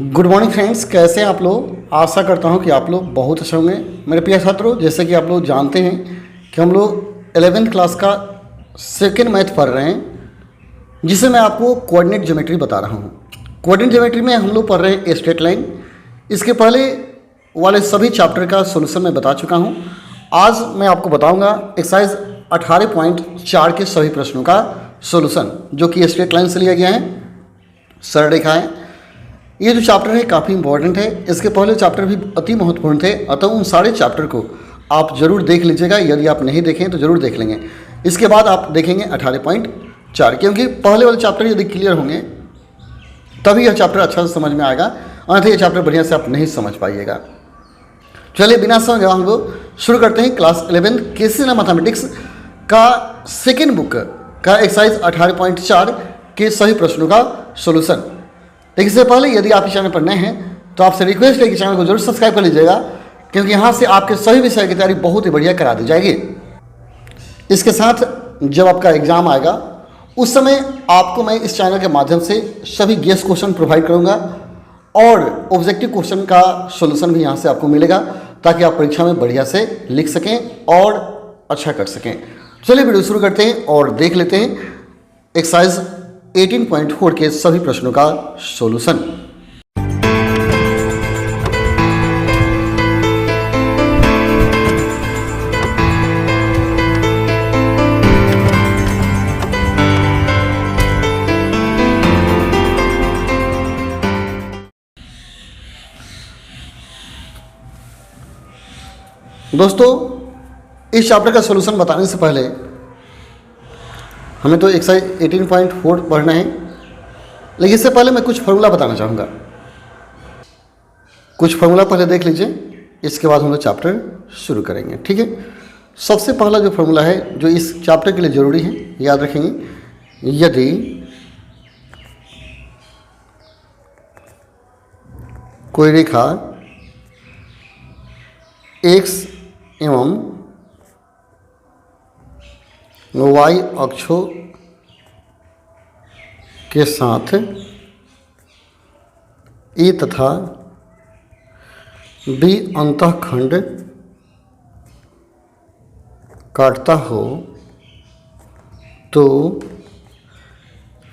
Good morning friends, कैसे हैं आप लोग। आशा करता हूं कि आप लोग बहुत अच्छे होंगे। मेरे प्रिय छात्रों, जैसे कि आप लोग जानते हैं कि हम लोग 11th क्लास का सेकेंड मैथ पढ़ रहे हैं, जिसे मैं आपको कोऑर्डिनेट ज्योमेट्री बता रहा हूं। कोऑर्डिनेट ज्योमेट्री में हम लोग पढ़ रहे हैं स्ट्रेट लाइन। इसके पहले वाले सभी चैप्टर का सोल्यूशन मैं बता चुका हूं। आज मैं आपको बताऊंगा एक्सरसाइज 18.4 के सभी प्रश्नों का सोल्यूशन, जो कि स्ट्रेट लाइन से लिया गया है, सरल रेखाएं। ये जो चैप्टर है काफ़ी इंपॉर्टेंट है। इसके पहले चैप्टर भी अति महत्वपूर्ण थे, अतः उन सारे चैप्टर को आप जरूर देख लीजिएगा। यदि आप नहीं देखें तो जरूर देख लेंगे। इसके बाद आप देखेंगे 18.4, क्योंकि पहले वाले चैप्टर यदि क्लियर होंगे तभी यह चैप्टर अच्छा से समझ में आएगा, अन्यथा ये चैप्टर बढ़िया से आप नहीं समझ पाइएगा। चलिए बिना समय हम लोग शुरू करते हैं क्लास 11 केसीएल मैथमेटिक्स का सेकेंड बुक का एक्सरसाइज 18.4 के सभी प्रश्नों का सोल्यूशन। लेकिन इससे पहले यदि आप इस चैनल पर नए हैं तो आपसे रिक्वेस्ट है कि चैनल को जरूर सब्सक्राइब कर लीजिएगा, क्योंकि यहाँ से आपके सभी विषय की तैयारी बहुत ही बढ़िया करा दी जाएगी। इसके साथ जब आपका एग्जाम आएगा उस समय आपको मैं इस चैनल के माध्यम से सभी गेस क्वेश्चन प्रोवाइड करूँगा और ऑब्जेक्टिव क्वेश्चन का सोल्यूशन भी यहाँ से आपको मिलेगा, ताकि आप परीक्षा में बढ़िया से लिख सकें और अच्छा कर सकें। चलिए वीडियो शुरू करते हैं और देख लेते हैं एक्सरसाइज 18.4 के सभी प्रश्नों का सॉल्यूशन। दोस्तों, इस चैप्टर का सॉल्यूशन बताने से पहले हमें तो एक्सरसाइज 18.4 पढ़ना है, लेकिन इससे पहले मैं कुछ फार्मूला बताना चाहूँगा। कुछ फार्मूला पहले देख लीजिए, इसके बाद हम लोग चैप्टर शुरू करेंगे। ठीक है। सबसे पहला जो फार्मूला है जो इस चैप्टर के लिए ज़रूरी है, याद रखेंगे, यदि कोई रेखा x एवं y अक्षों के साथ A तथा B अंतःखंड काटता हो तो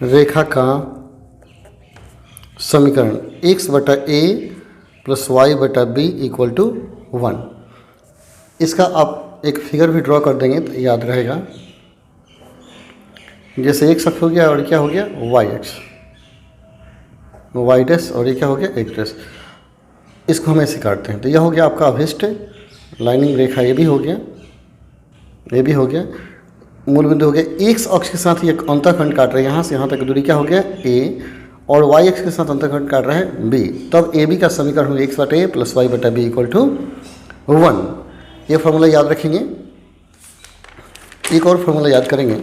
रेखा का समीकरण x बटा a प्लस y बटा b इक्वल टू 1। इसका आप एक फिगर भी ड्रॉ कर देंगे तो याद रहेगा। जैसे x अक्ष हो गया और क्या हो गया y अक्ष, y डैश, और ये क्या हो गया x डैश। इसको हम ऐसे काटते हैं तो यह हो गया आपका अभिष्ट लाइनिंग रेखा। ये भी हो गया, ये भी हो गया, मूल बिंदु हो गया। x अक्ष के साथ ये अंतःखंड काट रहा है, यहाँ से यहाँ तक दूरी क्या हो गया a, और y अक्ष के साथ अंतःखंड काट रहा है b। तब ए बी का समीकरण होगा x बटा a प्लस y बटा b इक्वल टू 1। ये फार्मूला याद रखेंगे। एक और फार्मूला याद करेंगे,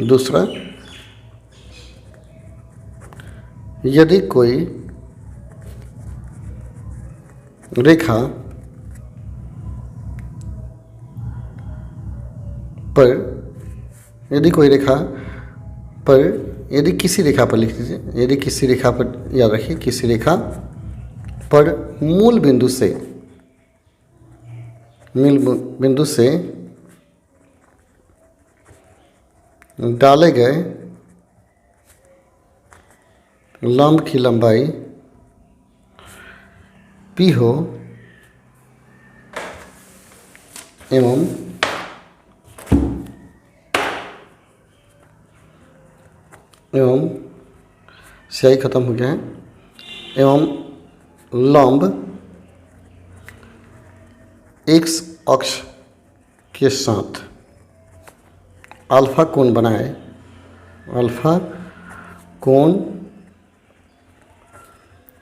दूसरा, यदि कोई रेखा पर, यदि कोई रेखा पर, यदि किसी रेखा पर लिख दीजिए, यदि किसी रेखा पर, याद रखिए, किसी रेखा पर मूल बिंदु से डाले गए लंब की लंबाई p हो एवं स्याही खत्म हो गया है, एवं लंब x अक्ष के साथ अल्फा कोण बनाए, अल्फा कोण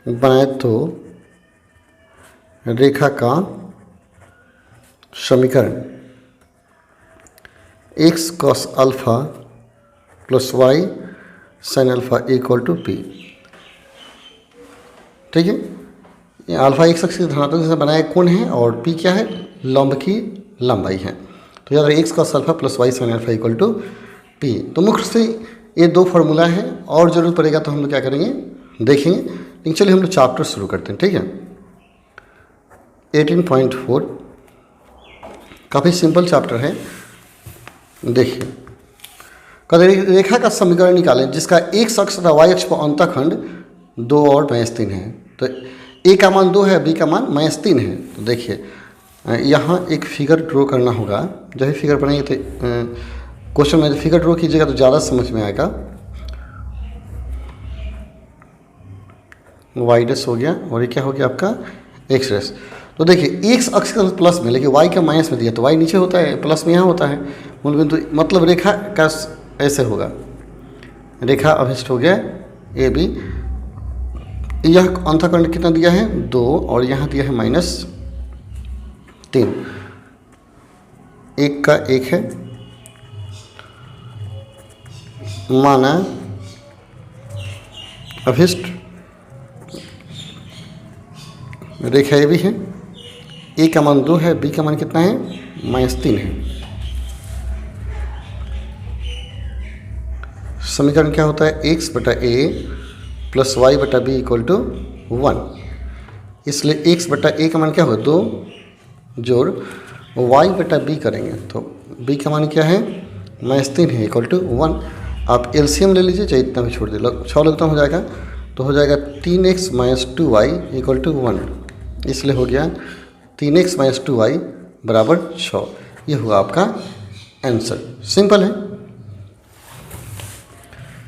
बनाए तो रेखा का समीकरण x cos alpha plus y sin alpha equal to p। ठीक है। ये अल्फा x अक्ष के धनात्मक से बनाया कोण है और p क्या है, लंब की लंबाई है। तो याद रहे x cos alpha plus y sin alpha equal to p। तो मुख्य से ये दो फार्मूला है, और ज़रूरत पड़ेगा तो हम लोग क्या करेंगे देखेंगे। लेकिन चलिए हम लोग चैप्टर शुरू करते हैं, ठीक है। 18.4 काफ़ी सिंपल चैप्टर है। देखिए, कहते रेखा का समीकरण निकालें जिसका x अक्ष तथा y अक्ष पर अंतःखंड 2 और -3 है। तो a का मान 2 है, b का मान -3 है। तो देखिए यहाँ एक फिगर ड्रॉ करना होगा। जब ही फिगर बनाएंगे तो क्वेश्चन में फिगर ड्रॉ कीजिएगा तो ज़्यादा समझ में आएगा। y डैश हो गया और ये क्या हो गया आपका x डैश। तो देखिए x अक्ष का प्लस में, लेकिन y का माइनस में दिया तो y नीचे होता है, प्लस में यहाँ होता है मूल बिंदु। मतलब रेखा का ऐसे होगा, रेखा अभिष्ट हो गया ए बी। यह अंतःखंड कितना दिया है 2 और यहाँ दिया है -3। 1 का 1 है, माना अभिष्ट रेखा ए भी है। ए का मान 2 है, बी का मान कितना है -3 है। समीकरण क्या होता है x बटा a प्लस y बटा b इक्वल टू 1। इसलिए x बटा a का मान क्या होगा 2 जोड़ y बटा b करेंगे तो b का मान क्या है -3 है इक्वल टू 1। आप एलसीएम ले लीजिए, चाहे इतना भी छोड़ दे, 6 लगता हो जाएगा तो हो जाएगा 3x - 2y इक्वल टू 1। इसलिए हो गया 3x - 2y बराबर 6। ये हुआ आपका आंसर। सिंपल है।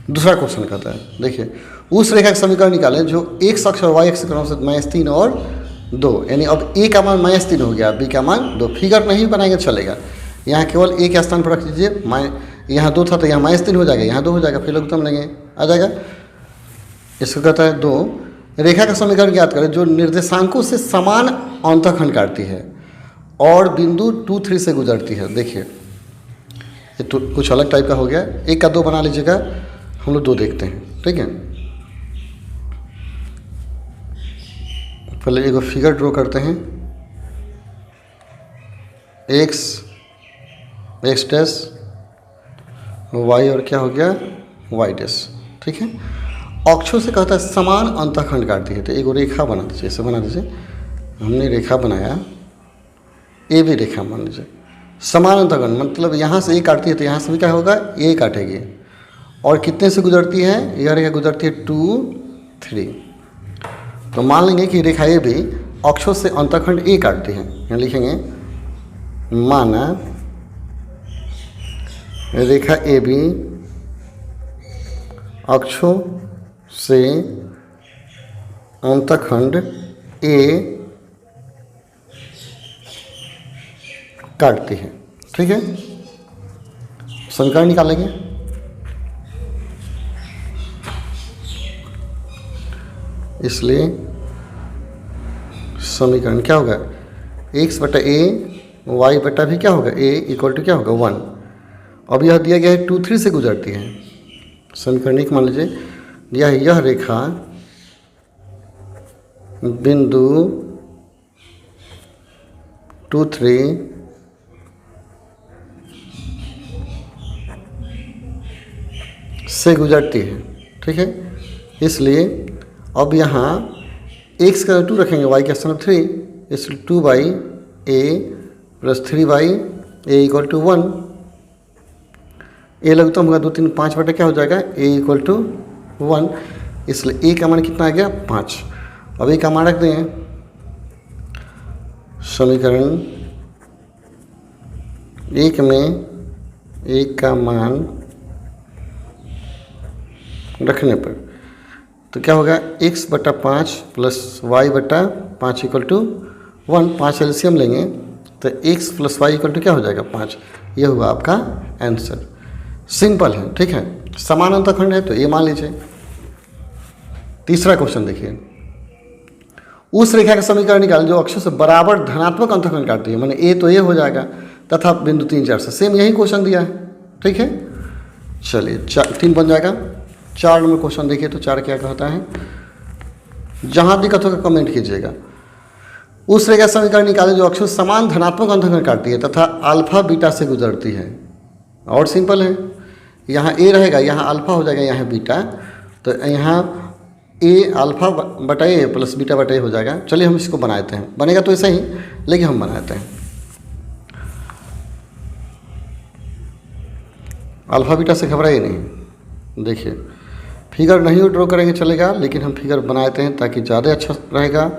दूसरा क्वेश्चन कहता है, देखिए उस रेखा का समीकरण निकालें जो x अक्ष और y अक्ष के क्रम से -3 और 2, यानी अब a का मान -3 हो गया, b का मान 2। फिगर नहीं बनाएंगे चलेगा, यहाँ केवल a के स्थान पर रख दीजिए। यहाँ 2 था तो यहाँ -3 हो जाएगा, यहाँ 2 हो जाएगा, फिर लोग लेंगे आ जाएगा। इसको कहता है 2 रेखा का समीकरण ज्ञात करें जो निर्देशांकों से समान अंतःखंड काटती है और बिंदु 2, 3 से गुजरती है। देखिए ये तो कुछ अलग टाइप का हो गया। 1 का 2 बना लीजिएगा, हम लोग 2 देखते हैं, ठीक है। पहले एक फिगर ड्रॉ करते हैं। x डैश y और क्या हो गया y डैश, ठीक है। अक्षों से कहता है समान अंतःखंड काटती है, तो एक रेखा बना दीजिए, ऐसे बना दीजिए। हमने रेखा बनाया, ए भी रेखा मान लीजिए। समान अंतःखंड मतलब यहाँ से ए काटती है तो यहाँ से भी क्या होगा ए काटेगी। और कितने से गुजरती है, यह रेखा गुजरती है 2, 3। तो मान लेंगे कि रेखा ए भी अक्षों से अंतःखंड ए काटती है। यहाँ लिखेंगे माना रेखा ए बी अक्षों से अंतःखंड ए काटती है, ठीक है। समीकरण निकालेंगे। इसलिए समीकरण क्या होगा x बटा a y बटा भी क्या होगा a इक्वल टू क्या होगा 1। अब यह दिया गया है 2, 3 से गुजरती है। समीकरण एक मान लीजिए यह रेखा बिंदु 2, 3 से गुजरती है, ठीक है। इसलिए अब यहाँ x का 2 रखेंगे, y का स्थान 3, इसलिए 2/a plus 3/a equal to 1। ए लगता होगा 2, 3, 5 बटे क्या हो जाएगा a इक्वल टू 1। इसलिए a का मान कितना आ गया 5। अब a का मान रख दें। समीकरण 1 में a का मान रखने पर तो क्या होगा x बटा 5 प्लस y बटा 5 इक्वल टू 1। 5 एलसीएम लेंगे तो x plus y equal to क्या हो जाएगा 5। यह हुआ आपका आंसर। सिंपल है, ठीक है। समान अंतःखंड है तो ये मान लीजिए। तीसरा क्वेश्चन देखिए, उस रेखा का समीकरण निकालें जो अक्षों से बराबर धनात्मक अंतःखंड काटती है, माने ए तो ये हो जाएगा तथा बिंदु 3, 4 से। सेम यही क्वेश्चन दिया है, ठीक है। चलिए 3 बन जाएगा। 4 नंबर क्वेश्चन देखिए तो 4 क्या कहता है, जहां दिक्कत होगा कमेंट कीजिएगा। उस रेखा समीकरण निकालें जो अक्षों समान धनात्मक अंतःखंड काटती है तथा अल्फा बीटा से गुजरती है। और सिंपल है, यहाँ ए रहेगा, यहाँ अल्फ़ा हो जाएगा, यहाँ बीटा, तो यहाँ ए अल्फ़ा बटा ए प्लस बीटा बटा ए हो जाएगा। चलिए हम इसको बनाते हैं, बनेगा तो ऐसा ही, लेकिन हम बनाते हैं। अल्फ़ा बीटा से घबराइए नहीं। देखिए फिगर नहीं ड्रॉ करेंगे चलेगा, लेकिन हम फिगर बनाते हैं ताकि ज़्यादा अच्छा रहेगा।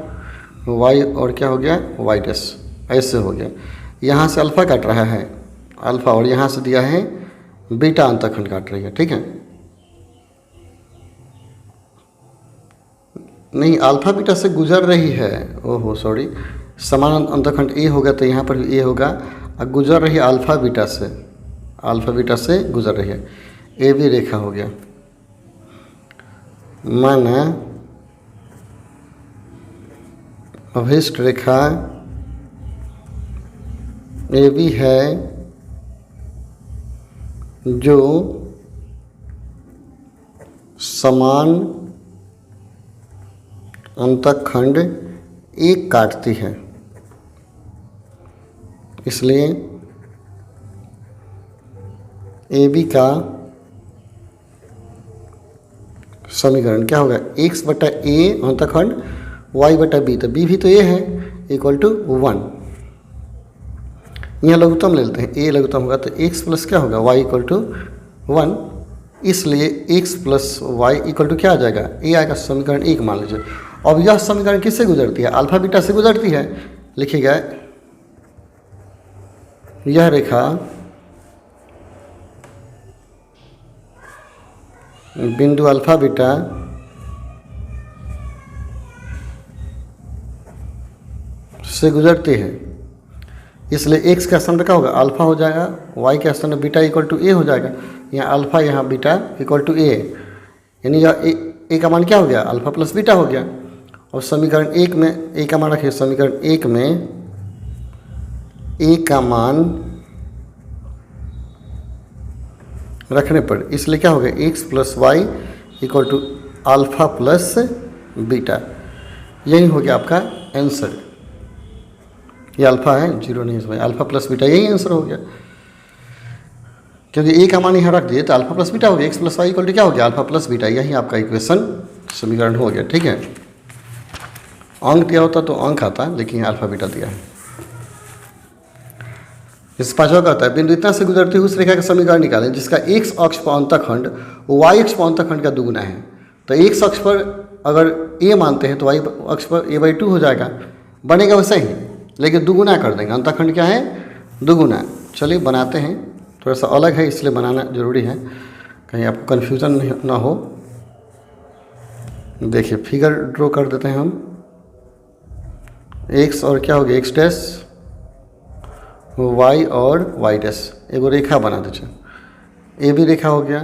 वाई और क्या हो गया, वाई डैश ऐसे हो गया। यहाँ से अल्फ़ा काट रहा है अल्फ़ा, और यहाँ से दिया है बीटा अंतखंड काट रही है, ठीक है। नहीं, अल्फ़ा बीटा से गुजर रही है, ओहो सॉरी, समान अंतखंड ए होगा तो यहाँ पर भी ए होगा, और गुजर रही है अल्फ़ा बीटा से, अल्फ़ा बीटा से गुजर रही है। ए भी रेखा हो गया, माना अभिष्ट रेखा ए बी है जो समान अंतखंड एक काटती है, इसलिए ए बी का समीकरण क्या होगा, x बटा ए अंतखंड y बटा बी, तो बी भी तो ए है, इक्वल टू 1। यहाँ लघुत्तम ले लेते हैं, ए लघुत्तम होगा तो x प्लस क्या होगा, y इक्वल टू 1, इसलिए x plus y equal to क्या आ जाएगा, ए आएगा, समीकरण 1 मान लीजिए। अब यह समीकरण किससे गुजरती है, अल्फ़ा बीटा से गुजरती है। लिखिएगा यह रेखा बिंदु अल्फ़ा बीटा से गुजरती है, इसलिए x का स्थान पर क्या होगा, अल्फ़ा हो जाएगा, y का स्थान पर बीटा इक्वल टू ए हो जाएगा। यहाँ अल्फ़ा यहाँ बीटा इक्वल टू ए, यानी यह ए का मान क्या हो गया, अल्फ़ा प्लस बीटा हो गया। और समीकरण 1 में ए का मान रखिए, समीकरण 1 में ए का मान रखने पर, इसलिए क्या हो गया, x plus y equal to alpha plus beta, यही हो गया आपका आंसर। ये अल्फ़ा है, जीरो नहीं है, अल्फ़ा प्लस बीटा, यही आंसर हो गया, क्योंकि ए का मान यहाँ रख दिए तो अल्फ़ा प्लस बीटा हो गया, x plus y equal to क्या हो गया, अल्फ़ा प्लस बीटा, यही आपका इक्वेशन समीकरण हो गया, ठीक है। अंक दिया होता तो अंक आता, लेकिन यहाँ अल्फ़ा बीटा दिया है। इस पांचवा का होता है, बिंदु इतना से गुजरती हुई उस रेखा का समीकरण निकालें जिसका x अक्ष पर अंतखंड y अक्ष पर अंतखंड का दुगुना है। तो x अक्ष पर अगर a मानते हैं तो y अक्ष पर a/2 हो जाएगा, बनेगा वैसा ही, लेकिन दुगुना कर देंगे, अंतखंड क्या है, दुगुना। चलिए बनाते हैं, थोड़ा सा अलग है इसलिए बनाना जरूरी है, कहीं आपको कन्फ्यूज़न ना हो। देखिए फिगर ड्रॉ कर देते हैं हम, x और क्या हो गया, x डैश, y और y डैश, एगो रेखा बना दीजिए, ए भी रेखा हो गया।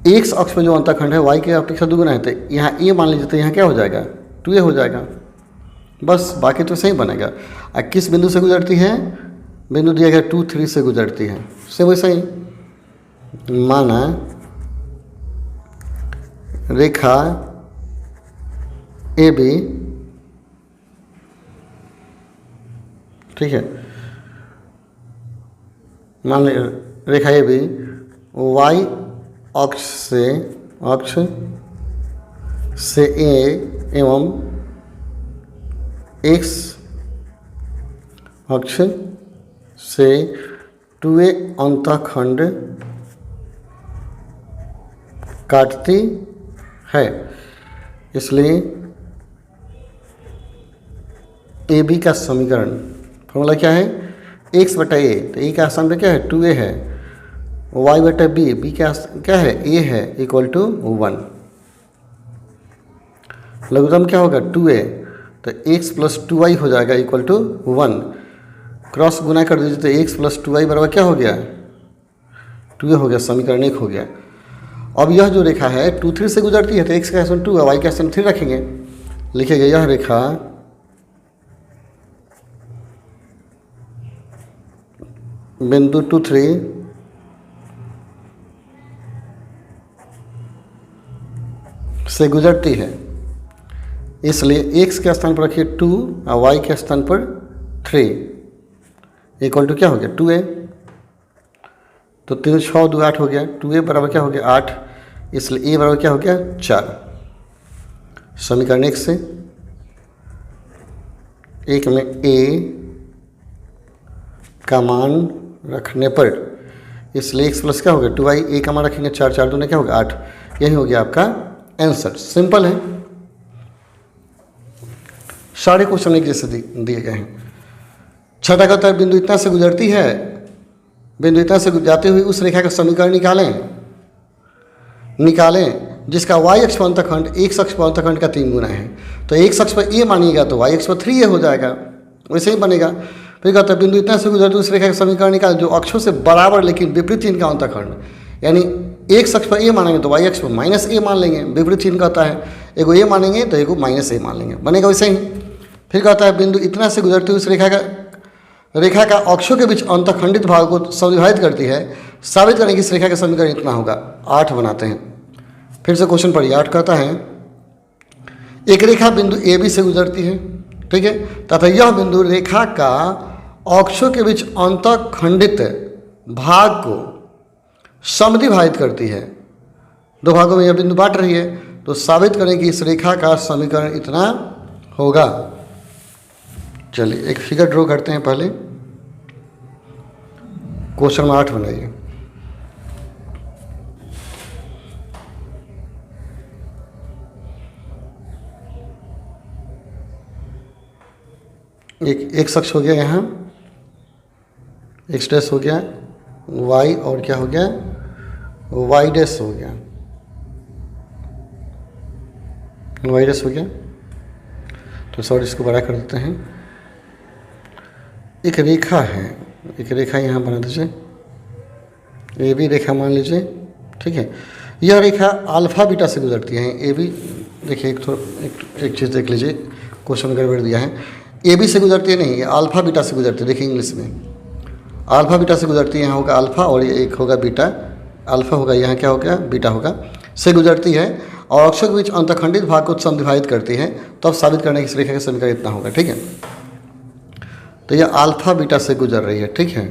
x अक्ष पर जो अंतखंड है y के अपेक्षा दुगुना है, तो यहाँ a मान लीजिए, तो यहाँ क्या हो जाएगा, 2a हो जाएगा, बस, बाकी तो सही बनेगा। और किस बिंदु से गुजरती है, बिंदु दिया गया 2, 3 से गुजरती है, से वैसा ही माना रेखा ए बी, ठीक है, मान ली रेखा ए बी वाई अक्ष से ए एवं एक्स अक्ष से 2a अंतखंड काटती है, इसलिए ए बी का समीकरण फॉर्मूला क्या है, x बटा ए, तो ए का स्थान पे क्या है, 2a है, y बटा बी, बी का क्या है, a है, इक्वल टू 1। लघुत्तम क्या होगा, 2a, तो x प्लस 2y हो जाएगा इक्वल टू 1। क्रॉस गुना कर दीजिए तो x प्लस 2y बराबर क्या हो गया, 2a हो गया, समीकरण 1 हो गया। अब यह जो रेखा है 2, 3 से गुजरती है, तो x का स्थान 2 है, y का स्थान 3 रखेंगे। लिखेगा यह रेखा बिंदु 2, 3 से गुजरती है, इसलिए x के स्थान पर रखिए 2 और y के स्थान पर 3, इक्वल टू क्या हो गया, 2a। तो 3 6 2 8 हो गया, 2a बराबर क्या हो गया 8, इसलिए a बराबर क्या हो गया 4। समीकरण 1 से एक में a का मान रखने पर, इसलिए x प्लस क्या हो गया 2y, a का मान रखेंगे 4, 4 दूने क्या हो गया 8, यही हो गया आपका आंसर। सिंपल है, सारे क्वेश्चन एक जैसे दिए गए हैं। छठा कहता है बिंदु इतना से गुजरती है, बिंदु इतना से जाते हुए उस रेखा का समीकरण निकालें जिसका y अक्ष पर अंतःखंड x अक्ष पर अंतःखंड का 3 गुना है। तो x अक्ष पर a मानिएगा तो y अक्ष पर 3a हो जाएगा, वैसे ही बनेगा। फिर कहता है बिंदु इतना से गुजरते हुए उस रेखा का समीकरण निकालें जो अक्षों से बराबर लेकिन विपरीत चिन्ह का अंतःखंड, यानी x अक्ष पर a मानेंगे तो y अक्ष पर माइनस a मान लेंगे, विपरीत चिन्ह कहता है, एगो a मानेंगे तो एगो माइनस a मान लेंगे, बनेगा वैसे ही। फिर कहता है बिंदु इतना से गुजरते हुए उस रेखा का अक्षों के बीच अंतःखंडित भाग को समविभाजित करती है, साबित करें कि इस रेखा का समीकरण इतना होगा। 8 बनाते हैं, फिर से क्वेश्चन पढ़िए। 8 कहता है एक रेखा बिंदु ए बी से गुजरती है, ठीक है, तथा यह बिंदु रेखा का अक्षों के बीच अंतःखंडित भाग को समद्विभाजित करती है, दो भागों में यह बिंदु बांट रही है, तो साबित करें कि इस रेखा का समीकरण इतना होगा। चलिए एक फिगर ड्रॉ करते हैं पहले। क्वेश्चन नंबर 8 बनाइए। एक शख्स हो गया यहाँ, x डैश हो गया, y और क्या हो गया y डैश हो गया, y डैश हो गया। तो सॉरी इसको बड़ा कर देते हैं। एक रेखा है, एक रेखा यहाँ बना दीजिए, ए बी रेखा मान लीजिए, ठीक है। यह रेखा अल्फा बीटा से गुजरती है। ए बी देखिए, एक चीज़ देख लीजिए, क्वेश्चन गड़बड़ दिया है। ए बी से गुजरती है नहीं, ये अल्फा बीटा से गुजरती है। देखिए इंग्लिश में अल्फा बीटा से गुजरती है, यहाँ होगा अल्फा और ये एक होगा बीटा, अल्फा होगा यहाँ क्या होगा बीटा होगा, से गुजरती है और अक्षों के बीच अंतःखंडित भाग को समद्विभाजित करती है, तब साबित करने की इस रेखा का समीकरण इतना होगा, ठीक है। तो यह अल्फा बीटा से गुजर रही है, ठीक है।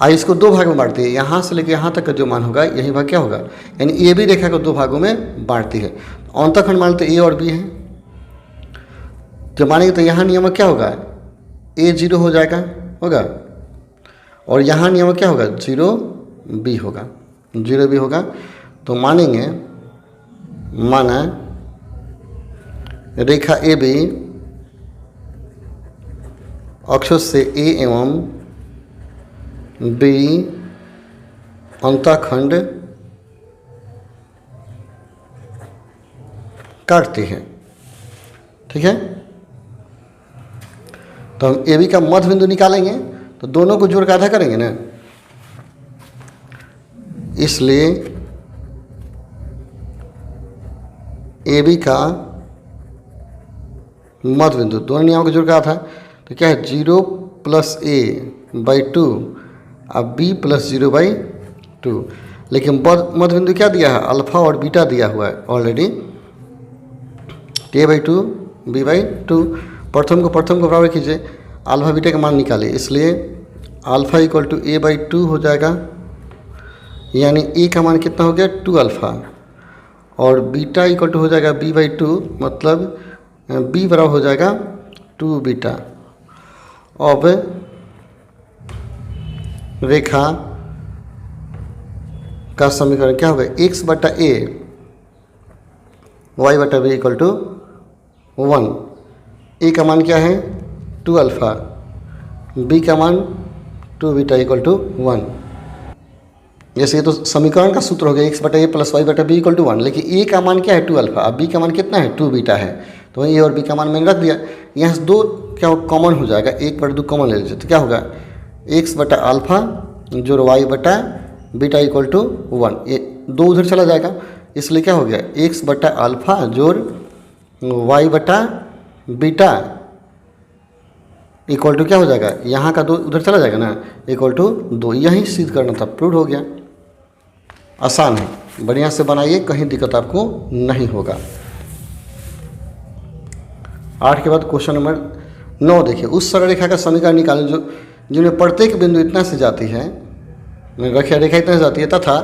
आई इसको 2 भाग में बांटती है, यहाँ से लेकर यहाँ तक का जो मान होगा यही भाग क्या होगा, यानी ए बी रेखा को 2 भागों में बांटती है। अंतःखंड मानते ए और बी है, जब मानेंगे तो यहाँ नियमक क्या होगा ए 0 हो जाएगा होगा, और यहाँ नियमक क्या होगा 0 बी होगा, 0 बी होगा। तो मानेंगे माना रेखा ए बी अक्षों से ए एवं बी अंतःखंड काटती है, ठीक है। तो हम ए बी का मध्य बिंदु निकालेंगे तो दोनों को जोड़ के आधा करेंगे ना, इसलिए ए बी का मध्य बिंदु दोनों नियमों को जोड़ के आधा, तो क्या है 0 + a/2 अब b + 0/2। लेकिन मध्य बिंदु क्या दिया है अल्फा और बीटा दिया हुआ है ऑलरेडी, a/2 b/2। प्रथम को बराबर कीजिए, अल्फा बीटा का मान निकालिए, इसलिए अल्फा = a/2 हो जाएगा, यानी a का मान कितना हो गया 2 अल्फा, और बीटा = हो जाएगा b/2, मतलब b बराबर हो जाएगा 2 बीटा। अब रेखा का समीकरण क्या होगा x/a y/b = 1। a का मान क्या है 2 अल्फा, b का मान 2 बीटा = 1। जैसे ये तो समीकरण का सूत्र हो गया x/a + y/b = 1, लेकिन a का मान क्या है 2 अल्फा, अब b का मान कितना है 2 बीटा है, तो a और b का मान मैंने रख दिया। यहाँ से 2 क्या कॉमन हो जाएगा, 1/2 कॉमन ले लीजिए, तो क्या होगा x/अल्फा जोड़ y/बीटा = 1, ये 2 उधर चला जाएगा, इसलिए क्या हो गया x/अल्फा जोड़ y/बीटा = क्या हो जाएगा, यहाँ का 2 उधर चला जाएगा ना, = 2। यही सिद्ध करना था, प्रूव हो गया। आसान है, बढ़िया से बनाइए, कहीं दिक्कत आपको नहीं होगा। 8 के बाद क्वेश्चन नंबर 9 देखिए। उस सरल रेखा का समीकरण निकालें जिनमें प्रत्येक बिंदु इतना से जाती है, रेखा रेखा इतने जाती है तथा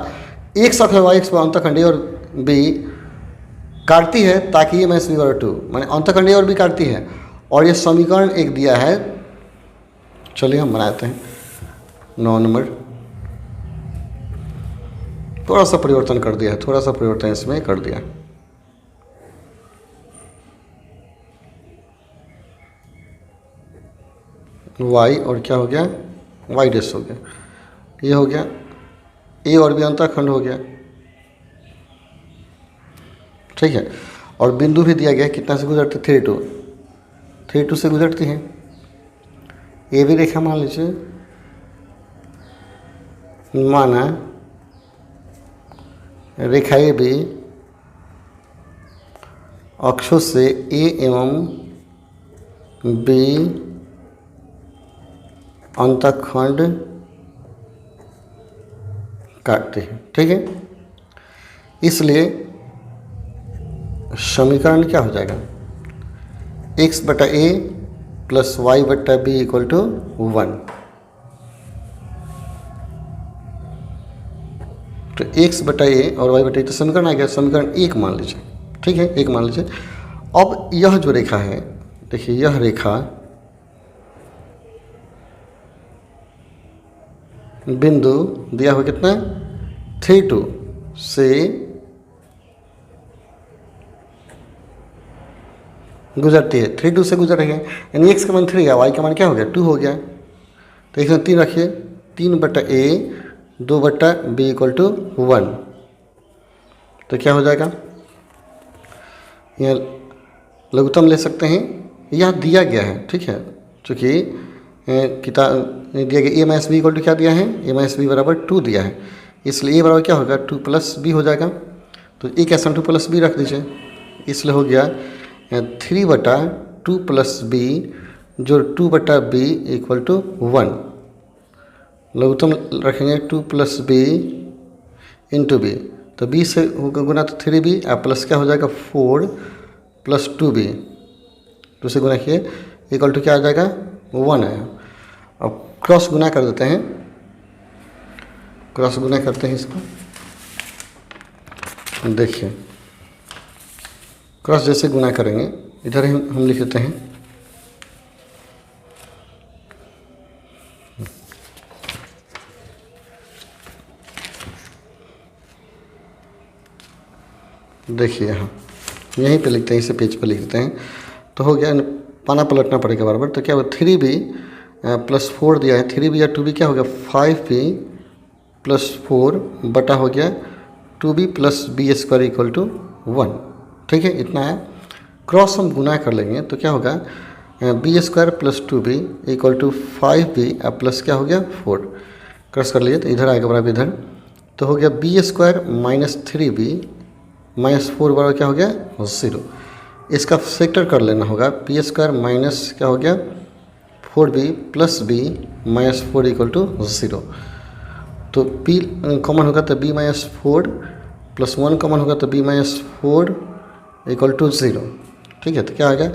एक साथ है वाई एक्स अंतखंडीय और बी काटती है ताकि ये माइनस बी बराबर 2, माने अंतखंडीय और बी काटती है। और ये समीकरण एक दिया है, चलिए हम बनाते हैं 9 नंबर। थोड़ा सा परिवर्तन कर दिया है, थोड़ा सा परिवर्तन इसमें कर दिया। वाई और क्या हो गया, वाई डैश हो गया, ये हो गया ए और बी अंतःखंड हो गया, ठीक है। और बिंदु भी दिया गया, कितना से गुजरती, 3 2, 3 2 से गुजरती है। ए भी रेखा मान लीजिए, माना रेखा ए बी अक्षों से ए एवं बी अंतःखंड काटते हैं, ठीक है। इसलिए समीकरण क्या हो जाएगा, x बटा ए प्लस वाई बटा बी इक्वल टू 1। तो x बटा ए और y बटा ए तो समीकरण आ गया, समीकरण 1 मान लीजिए, ठीक है, 1 मान लीजिए। अब यह जो रेखा है, देखिए यह रेखा बिंदु दिया हुआ कितना, 3 2 से गुजरती है, 3 2 से गुजर रही है, यानी x का मान 3 है, y का मान क्या हो गया, 2 हो गया। तो इसमें 3 रखिए, 3 बटा ए 2 बटा बी इक्वल टू 1। तो क्या हो जाएगा, यह लघुत्तम ले सकते हैं, यह दिया गया है, ठीक है। चूँकि किताब दिया गया ए माइनस बी इक्वल टू क्या दिया है, ए माइनस बी बराबर 2 दिया है, इसलिए ए बराबर क्या होगा, 2 प्लस बी हो जाएगा। तो ए क्या 2 प्लस बी रख दीजिए, इसलिए हो गया 3 बटा 2 प्लस बी जो 2 बटा बी इक्वल टू 1। लघुत्तम रखेंगे 2 प्लस बी इंटू बी, तो बी से होगा गुना तो 3 बी और प्लस क्या हो जाएगा 4 प्लस 2 बी, 2 से गुना किए इक्वल टू क्या आ जाएगा 1 आया। अब क्रॉस गुना कर देते हैं, क्रॉस गुना करते हैं इसको, देखिए क्रॉस जैसे गुना करेंगे, इधर हम लिख देते हैं देखिए यहाँ यहीं पे लिखते हैं, इसे पेज पे लिख देते हैं। तो हो गया, पाना पलटना पड़ेगा बराबर। तो क्या होगा 3b प्लस 4 दिया है, 3b या 2b क्या हो गया 5b प्लस 4 बटा हो गया 2b plus b square equal to 1, ठीक है, इतना है। क्रॉस हम गुना कर लेंगे तो क्या होगा b square plus 2b equal to 5b plus क्या हो गया 4, क्रॉस कर लीजिए तो इधर आएगा बराबर इधर, तो हो गया B square minus 3b minus 4 बराबर क्या हो गया 0। इसका सेक्टर कर लेना होगा, बी स्क्वायर माइनस क्या हो गया 4b plus b minus 4 equal to 0। तो b कॉमन होगा तो b माइनस 4 प्लस 1 कॉमन होगा तो b माइनस 4 इक्वल टू 0, ठीक है। तो क्या आ गया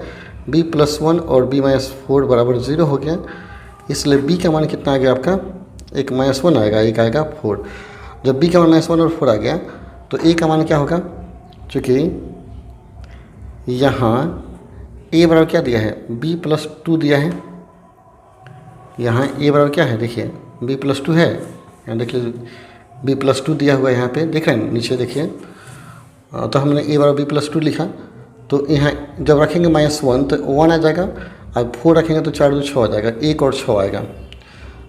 b प्लस 1 और b माइनस 4 बराबर 0 हो गया, इसलिए b का मान कितना आ गया आपका, एक माइनस 1 आएगा, एक आएगा 4। जब b का मान माइनस 1 और 4 आ गया तो a का मान क्या होगा, चूँकि यहाँ a बराबर क्या दिया है b प्लस 2 दिया है, यहाँ a बराबर क्या है देखिए b प्लस 2 है, यहाँ देखिए b प्लस 2 दिया हुआ है, यहाँ पे देख रहे हैं नीचे देखिए। तो हमने a बराबर b प्लस 2 लिखा, तो यहाँ जब रखेंगे -1 तो 1 आ जाएगा, अब 4 रखेंगे तो 4 2 6 आ जाएगा, 1 और 6 आएगा।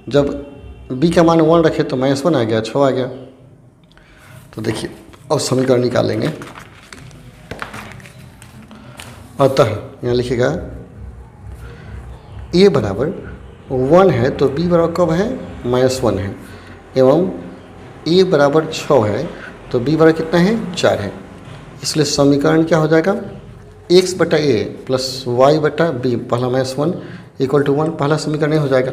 जब b का मान 1 रखे तो -1 आ गया, 6 आ गया। तो देखिए अब समीकरण निकालेंगे, अतः यहाँ लिखिएगा a बराबर 1 है तो b बराबर कब है -1 है, एवं a बराबर 6 है तो b बराबर कितना है 4 है। इसलिए समीकरण क्या हो जाएगा x बटा ए प्लस वाई बटा बी, पहला -1 इक्वल टू 1, पहला समीकरण हो जाएगा,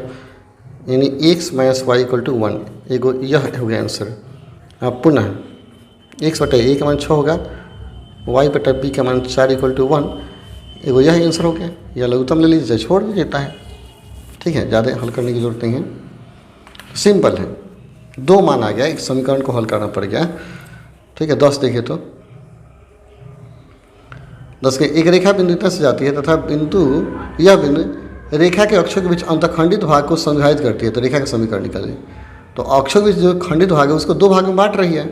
यानी x minus y equal to 1, एगो यह हो गया आंसर। अब पुनः x बटा ए का मान 6 होगा, y बटा बी का मान 4 इक्वल टू 1, एगो यह आंसर हो गया। या लघुत्तम ले लीजिए, छोड़ देता है, ठीक है, ज़्यादा हल करने की जरूरत नहीं है, सिंपल है। 2 मान आ गया, एक समीकरण को हल करना पड़ गया। ठीक है, 10 देखिए तो 10 के एक रेखा बिंदु इतना से जाती है तथा यह बिंदु रेखा के अक्षों के बीच अंतखंडित भाग को संविभाजित करती है, तो रेखा का समीकरण निकालिए। तो अक्षों के बीच जो खंडित भाग है उसको 2 भाग में बांट रही है,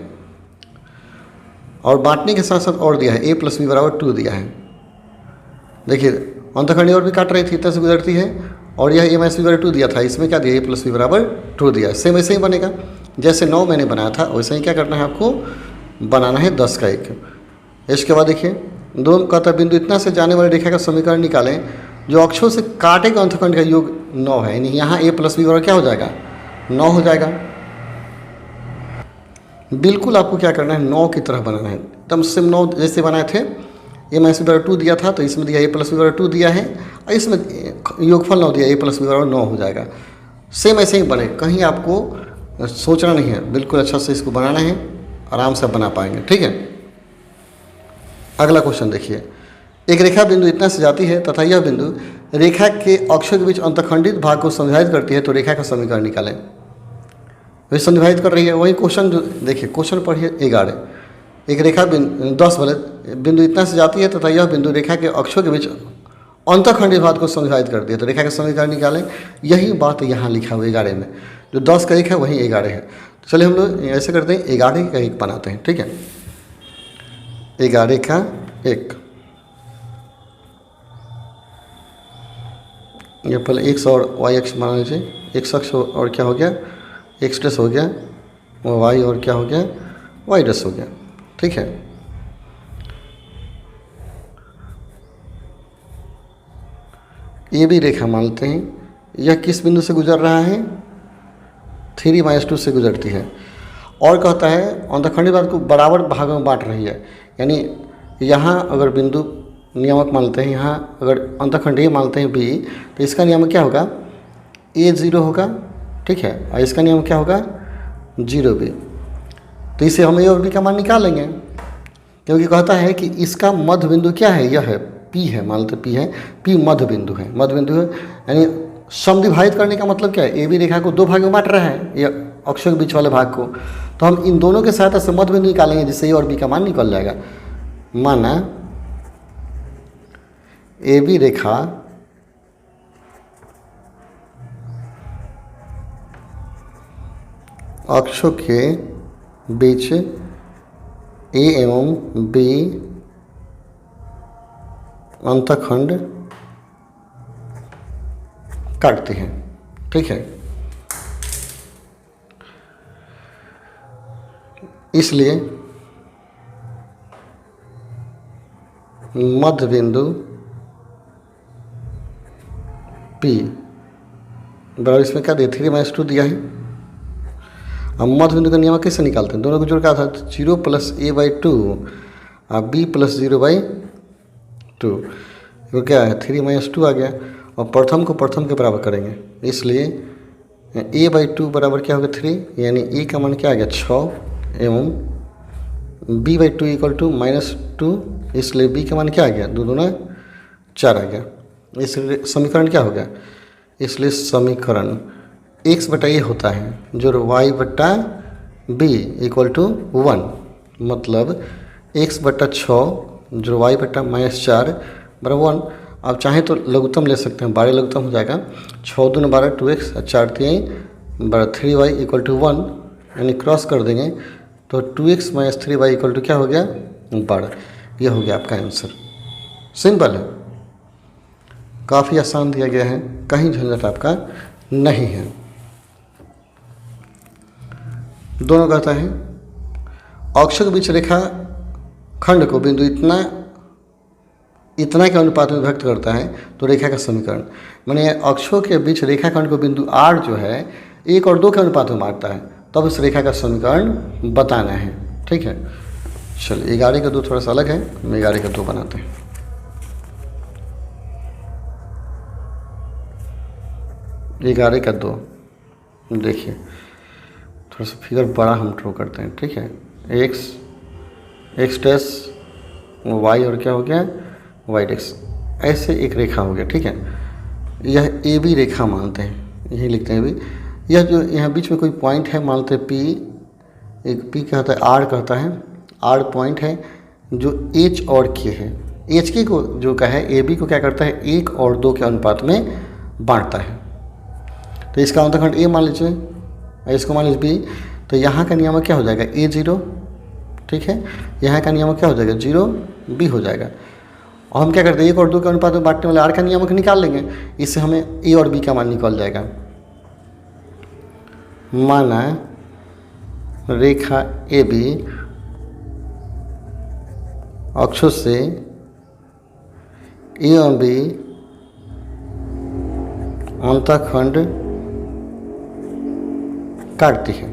और बांटने के साथ साथ और दिया है a + b = 2 दिया है। देखिए अंतखंडी और भी काट रही थी, इतना से गुजरती है, और यह a - b = 2 दिया था, इसमें क्या दिया a + b = 2 दिया है। सेम ऐसे ही बनेगा जैसे 9 मैंने बनाया था, वैसे ही क्या करना है आपको बनाना है 10 का 1। इसके बाद देखिए दोनों कहता बिंदु इतना से जाने वाली रेखा का समीकरण निकालें जो अक्षों से काटे का अंतखंड का योग 9 है, यानी यहाँ a + b = क्या हो जाएगा 9 हो जाएगा। बिल्कुल आपको क्या करना है 9 की तरह बनाना है, एकदम सेम 9 जैसे बनाए थे। a - b = 2 दिया था तो इसमें दिया a + b = 2 दिया है, और इसमें योगफल 9 दिया, a + b = 9 हो जाएगा। सेम ऐसे ही बने, कहीं आपको सोचना नहीं है, बिल्कुल अच्छा से इसको बनाना है, आराम से बना पाएंगे। ठीक है, अगला क्वेश्चन देखिए। एक रेखा बिंदु इतना से जाती है तथा यह बिंदु रेखा के अक्षों के बीच अंतखंडित भाग को संविभाजित करती है, तो रेखा का समीकरण निकालें। वही संविभाजित कर रही है, वही क्वेश्चन जो देखिए क्वेश्चन पढ़िए 11। एक रेखा बिंदु 10 वाले बिंदु इतना से जाती है तथा यह बिंदु रेखा के अक्षों के बीच अंतखंडित भाग को संविभाजित करती है, तो रेखा का समीकरण निकालें। यही बात यहाँ लिखा हुआ 11 में, जो 10 का 1 है वही 11 है। तो चलिए हम लोग ऐसे करते हैं 11 का 1 बनाते हैं। ठीक है, 11 का 1, ये पहले x और y अक्ष मान लीजिए, x अक्ष और क्या हो गया x डैश हो गया, y और क्या हो गया y डैश हो गया। ठीक है, ये भी रेखा मानते हैं, यह किस बिंदु से गुजर रहा है 3 - 2 से गुजरती है, और कहता है अंतखंडी भाग को बराबर भागों में बांट रही है। यानी यहाँ अगर बिंदु नियामक मानते हैं, यहाँ अगर अंतखंडीय मानते हैं b, तो इसका नियामक क्या होगा a 0 होगा। ठीक है, और इसका नियम क्या होगा 0b। तो इसे हम a और b का मान निकाल लेंगे, क्योंकि कहता है कि इसका मध्य बिंदु क्या है, यह है p है, मान लेते p है, p मध्य बिंदु है, मध्य बिंदु है। यानी समद्विभाजित करने का मतलब क्या है, ए बी रेखा को 2 भाग में बांट रहा है, ये अक्षों के बीच वाले भाग को। तो हम इन दोनों के सहायता से मध्य बिंदु निकालेंगे, जिससे ए और बी का मान निकल जाएगा। माना ए बी रेखा अक्षों के बीच ए एवं बी अंतखंड काटते हैं। ठीक है, इसलिए मध्य बिंदु P बराबर इसमें क्या दिया 3 - 2 दिया है। अब मध्य बिंदु का नियम कैसे निकालते हैं, दोनों को जोड़ क्या था 0 + a/2 और b + 0/2, तो क्या है 3 - 2 आ गया, और प्रथम को प्रथम के बराबर करेंगे, इसलिए a/2 बराबर क्या होगा 3, यानी a का मान क्या आ गया 6, एवं b/2 = -2, इसलिए b का मान क्या आ गया 2 दूना 4 आ गया। इसलिए समीकरण क्या हो गया, इसलिए समीकरण x/a होता है जो y/b = 1, मतलब x/6 जो y/-4 बराबर 1। आप चाहें तो लघुत्तम ले सकते हैं, 12 लघुत्तम हो जाएगा, 6 दूना 12 2x और 4 3 3y = 1, यानी क्रॉस कर देंगे तो 2x - 3y = क्या हो गया 12। यह हो गया आपका आंसर। सिंपल है, काफ़ी आसान दिया गया है, कहीं झंझट आपका नहीं है। दोनों कहता है अक्षों के बीच रेखा खंड को बिंदु इतना के अनुपात में व्यक्त करता है, तो रेखा का समीकरण। माने अक्षों के बीच रेखा खंड को बिंदु R जो है 1 और 2 के अनुपात में बांटता है, तब इस रेखा का समीकरण बताना है। ठीक है, चलिए 11 का 2 थोड़ा सा अलग है, हम 11 का 2 बनाते हैं। 11 का 2 देखिए, थोड़ा सा फिगर बड़ा हम ड्रॉ करते हैं। ठीक है, x डैश y और क्या हो गया y डैश, ऐसे एक रेखा हो गया। ठीक है, यह ए बी रेखा मानते हैं, यही लिखते हैं भी, यह जो यहाँ बीच में कोई पॉइंट है, मान लेते हैं पी, एक पी क्या होता है, आर कहता है, आर पॉइंट है जो एच और के है। एच के को जो का है ए बी को क्या करता है, 1 और 2 के अनुपात में बांटता है। तो इसका अंतखंड ए मान लीजिए, इसको मान लीजिए बी। तो यहाँ का नियामक क्या हो जाएगा, ए 0, ठीक है। यहाँ का नियामक क्या हो जाएगा, 0 बी हो जाएगा। और हम क्या करते हैं, 1 और 2 के अनुपात में बांटने वाले आर का नियामक निकाल लेंगे, इससे हमें ए और बी का मान निकल जाएगा। माना रेखा ए बी अक्षों से ए और बी अंतःखंड काटती है,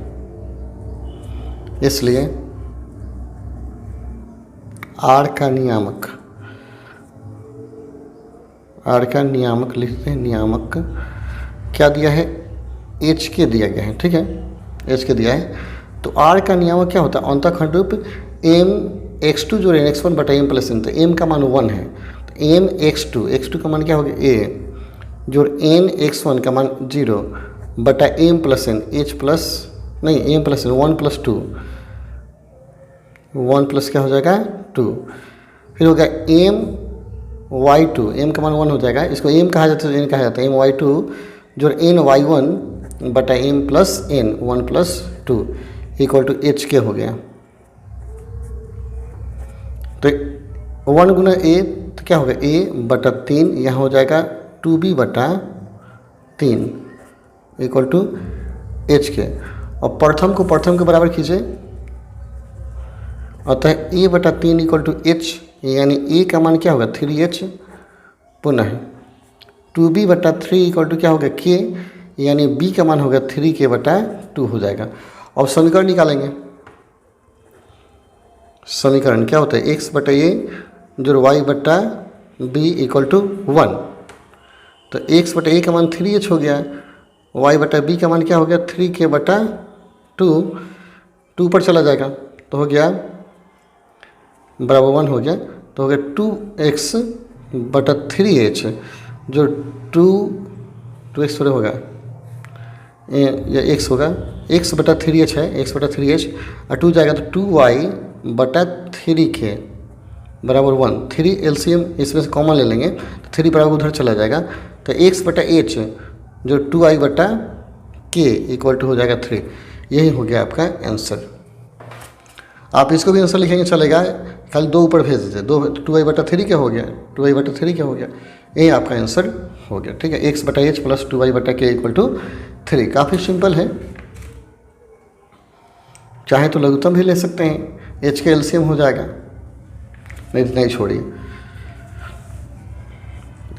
इसलिए आर का नियामक, आर का नियामक लिखते हैं, नियामक क्या दिया है, एच के दिया गया है, ठीक है, एच के दिया है। तो आर का नियामक क्या होता है, अंतःखंड रूप एम x2 जो है x1 बटा एम प्लस एन। तो एम का मान 1 है, तो एम x2 का मान क्या हो गया ए, जो एन x1 का मान 0 बटा M plus N, H plus नहीं M plus N 1 plus 2, 1 plus क्या हो जाएगा 2। फिर हो गया एम y2, एम का मान 1 हो जाएगा, इसको एम कहा जाता है, एन कहा जाता है, एम y2 जो एन y1 बटा M plus N 1 plus 2 equal to h के हो गया। तो 1 गुना ए तो क्या होगा, ए बटा 3, यहाँ हो जाएगा 2b बटा 3 इक्वल टू एच के। और प्रथम को प्रथम के बराबर खींचे, अतः ए बटा 3 इक्वल टू एच, यानी ए का मान क्या होगा 3h, पुनः 2b बटा 3 इक्वल टू क्या होगा के, यानी b का मान होगा 3k बटा 2 हो जाएगा। अब समीकरण निकालेंगे, समीकरण क्या होता है, x बटा ए जो y बटा b इक्वल टू 1। तो x बटा ए का मान 3h हो गया, y बटा b का मान क्या हो गया 3k बटा 2, 2 पर चला जाएगा तो हो गया बराबर 1 हो गया, तो हो गया 2x बटा 3h जो 2x थोड़ा होगा, ये x होगा, x बटा 3h है, x बटा 3h और 2 जाएगा तो 2y बटा 3k बराबर 1। 3 एलसीएम इसमें से कॉमन ले लेंगे तो 3 बराबर उधर चला जाएगा, तो x बटा h जो 2i बटा k इक्वल टू हो जाएगा 3। यही हो गया आपका आंसर। आप इसको भी आंसर लिखेंगे चलेगा, खाली 2 ऊपर भेज दीजिए, 2i बटा 3 क्या हो गया, 2i बटा 3 क्या हो गया, यही आपका आंसर हो गया, ठीक है। x बटा h प्लस 2y बटा k इक्वल टू 3, काफ़ी सिंपल है। चाहे तो लघुत्तम भी ले सकते हैं, h के एलसीएम हो जाएगा, नहीं तो नहीं छोड़िए।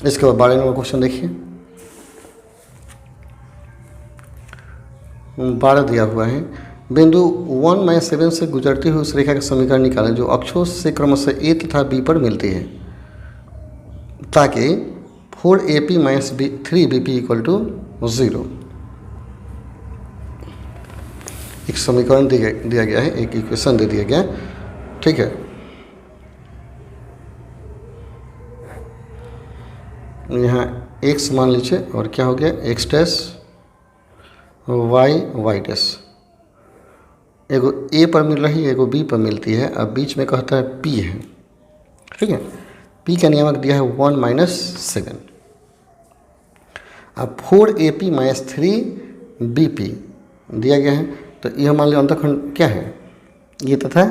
इसके बाद 12 नंबर क्वेश्चन देखिए, 12 दिया हुआ है, बिंदु 1-7 से गुजरती हुई उस रेखा का समीकरण निकालें जो अक्षों से क्रमशः ए तथा बी पर मिलती है, ताकि 4AP minus 3BP equal to 0। एक समीकरण दिया गया है, एक इक्वेशन दे दिया गया, ठीक है। यहाँ x मान लीजिए और क्या हो गया x डैश y डैश, एगो a पर मिल रही है, एगो b पर मिलती है, अब बीच में कहता है p है, ठीक है। p का नियामक दिया है 1-7। अब 4AP माइनस 3BP दिया गया है, तो यह मान लीजिए अंतःखंड क्या है, ये तथा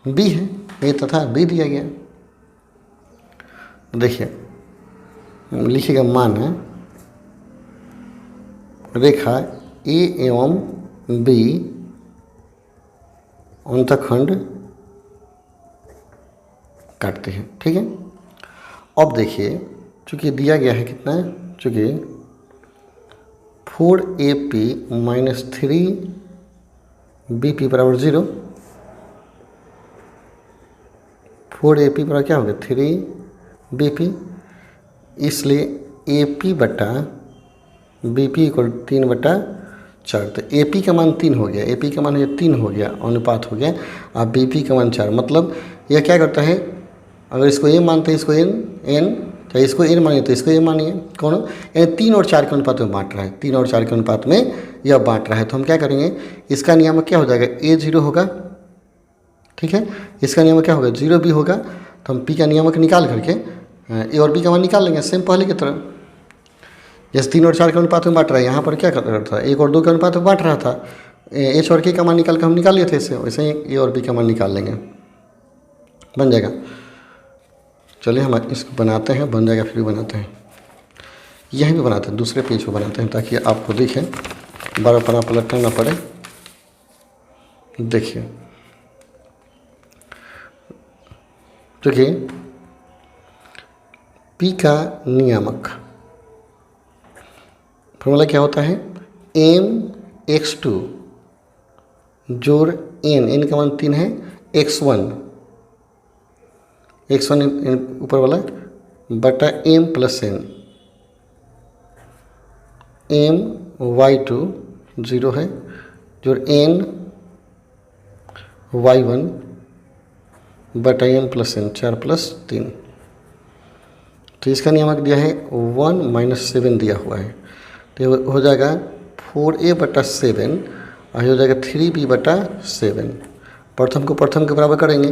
b है, ये तथा b दिया गया। देखिए लिखिएगा, मान है रेखा a एवं b अंतःखंड काटते हैं, ठीक है। अब देखिए चूँकि दिया गया है कितना, चूँकि 4AP माइनस 3BP बराबर 0, 4AP बराबर क्या हो गया 3BP, इसलिए AP बटा BP इक्वल 3/4। तो AP का मान 3 हो गया, AP का मान 3 हो गया, अनुपात हो गया, और BP का मान 4। मतलब यह क्या करता है, अगर इसको A मानते हैं, इसको N चाहे इसको n मानिए तो इसको a मानिए। कौन? यानी 3 और 4 के अनुपात में बांट रहा है, 3 और 4 के अनुपात में यह बांट रहा है। तो हम क्या करेंगे, इसका नियामक क्या हो जाएगा, a 0 होगा, ठीक है। इसका नियामक क्या होगा, 0 भी होगा। तो हम p का नियामक निकाल करके a और b का मान निकाल लेंगे, सेम पहले की तरह। जैसे 3 और 4 के अनुपात में बांट रहा है, यहाँ पर क्या कर रहा था, 1 और 2 के अनुपात में बांट रहा था। h और k का मान निकाल कर हम निकाल लिए थे इसे, वैसे ही a और b का मान निकाल लेंगे, बन जाएगा। चलिए हम इसको बनाते हैं, बन जाएगा, फिर भी बनाते हैं, यहीं भी बनाते हैं, दूसरे पेज पर बनाते हैं ताकि आपको दिखे, बार पन्ना पलटना ना पड़े। देखिए p का नियामक फॉर्मूला क्या होता है, mx2 जोड़ n का मान 3 है, x1 ऊपर वाला बटा m प्लस n, my2 0 है, जोड़ n y1 बटा m प्लस n 4 प्लस 3। तो इसका नियामक दिया है 1 माइनस 7 दिया हुआ है, तो हो जाएगा 4a बटा 7 और हो जाएगा 3b बटा 7। प्रथम को प्रथम के बराबर करेंगे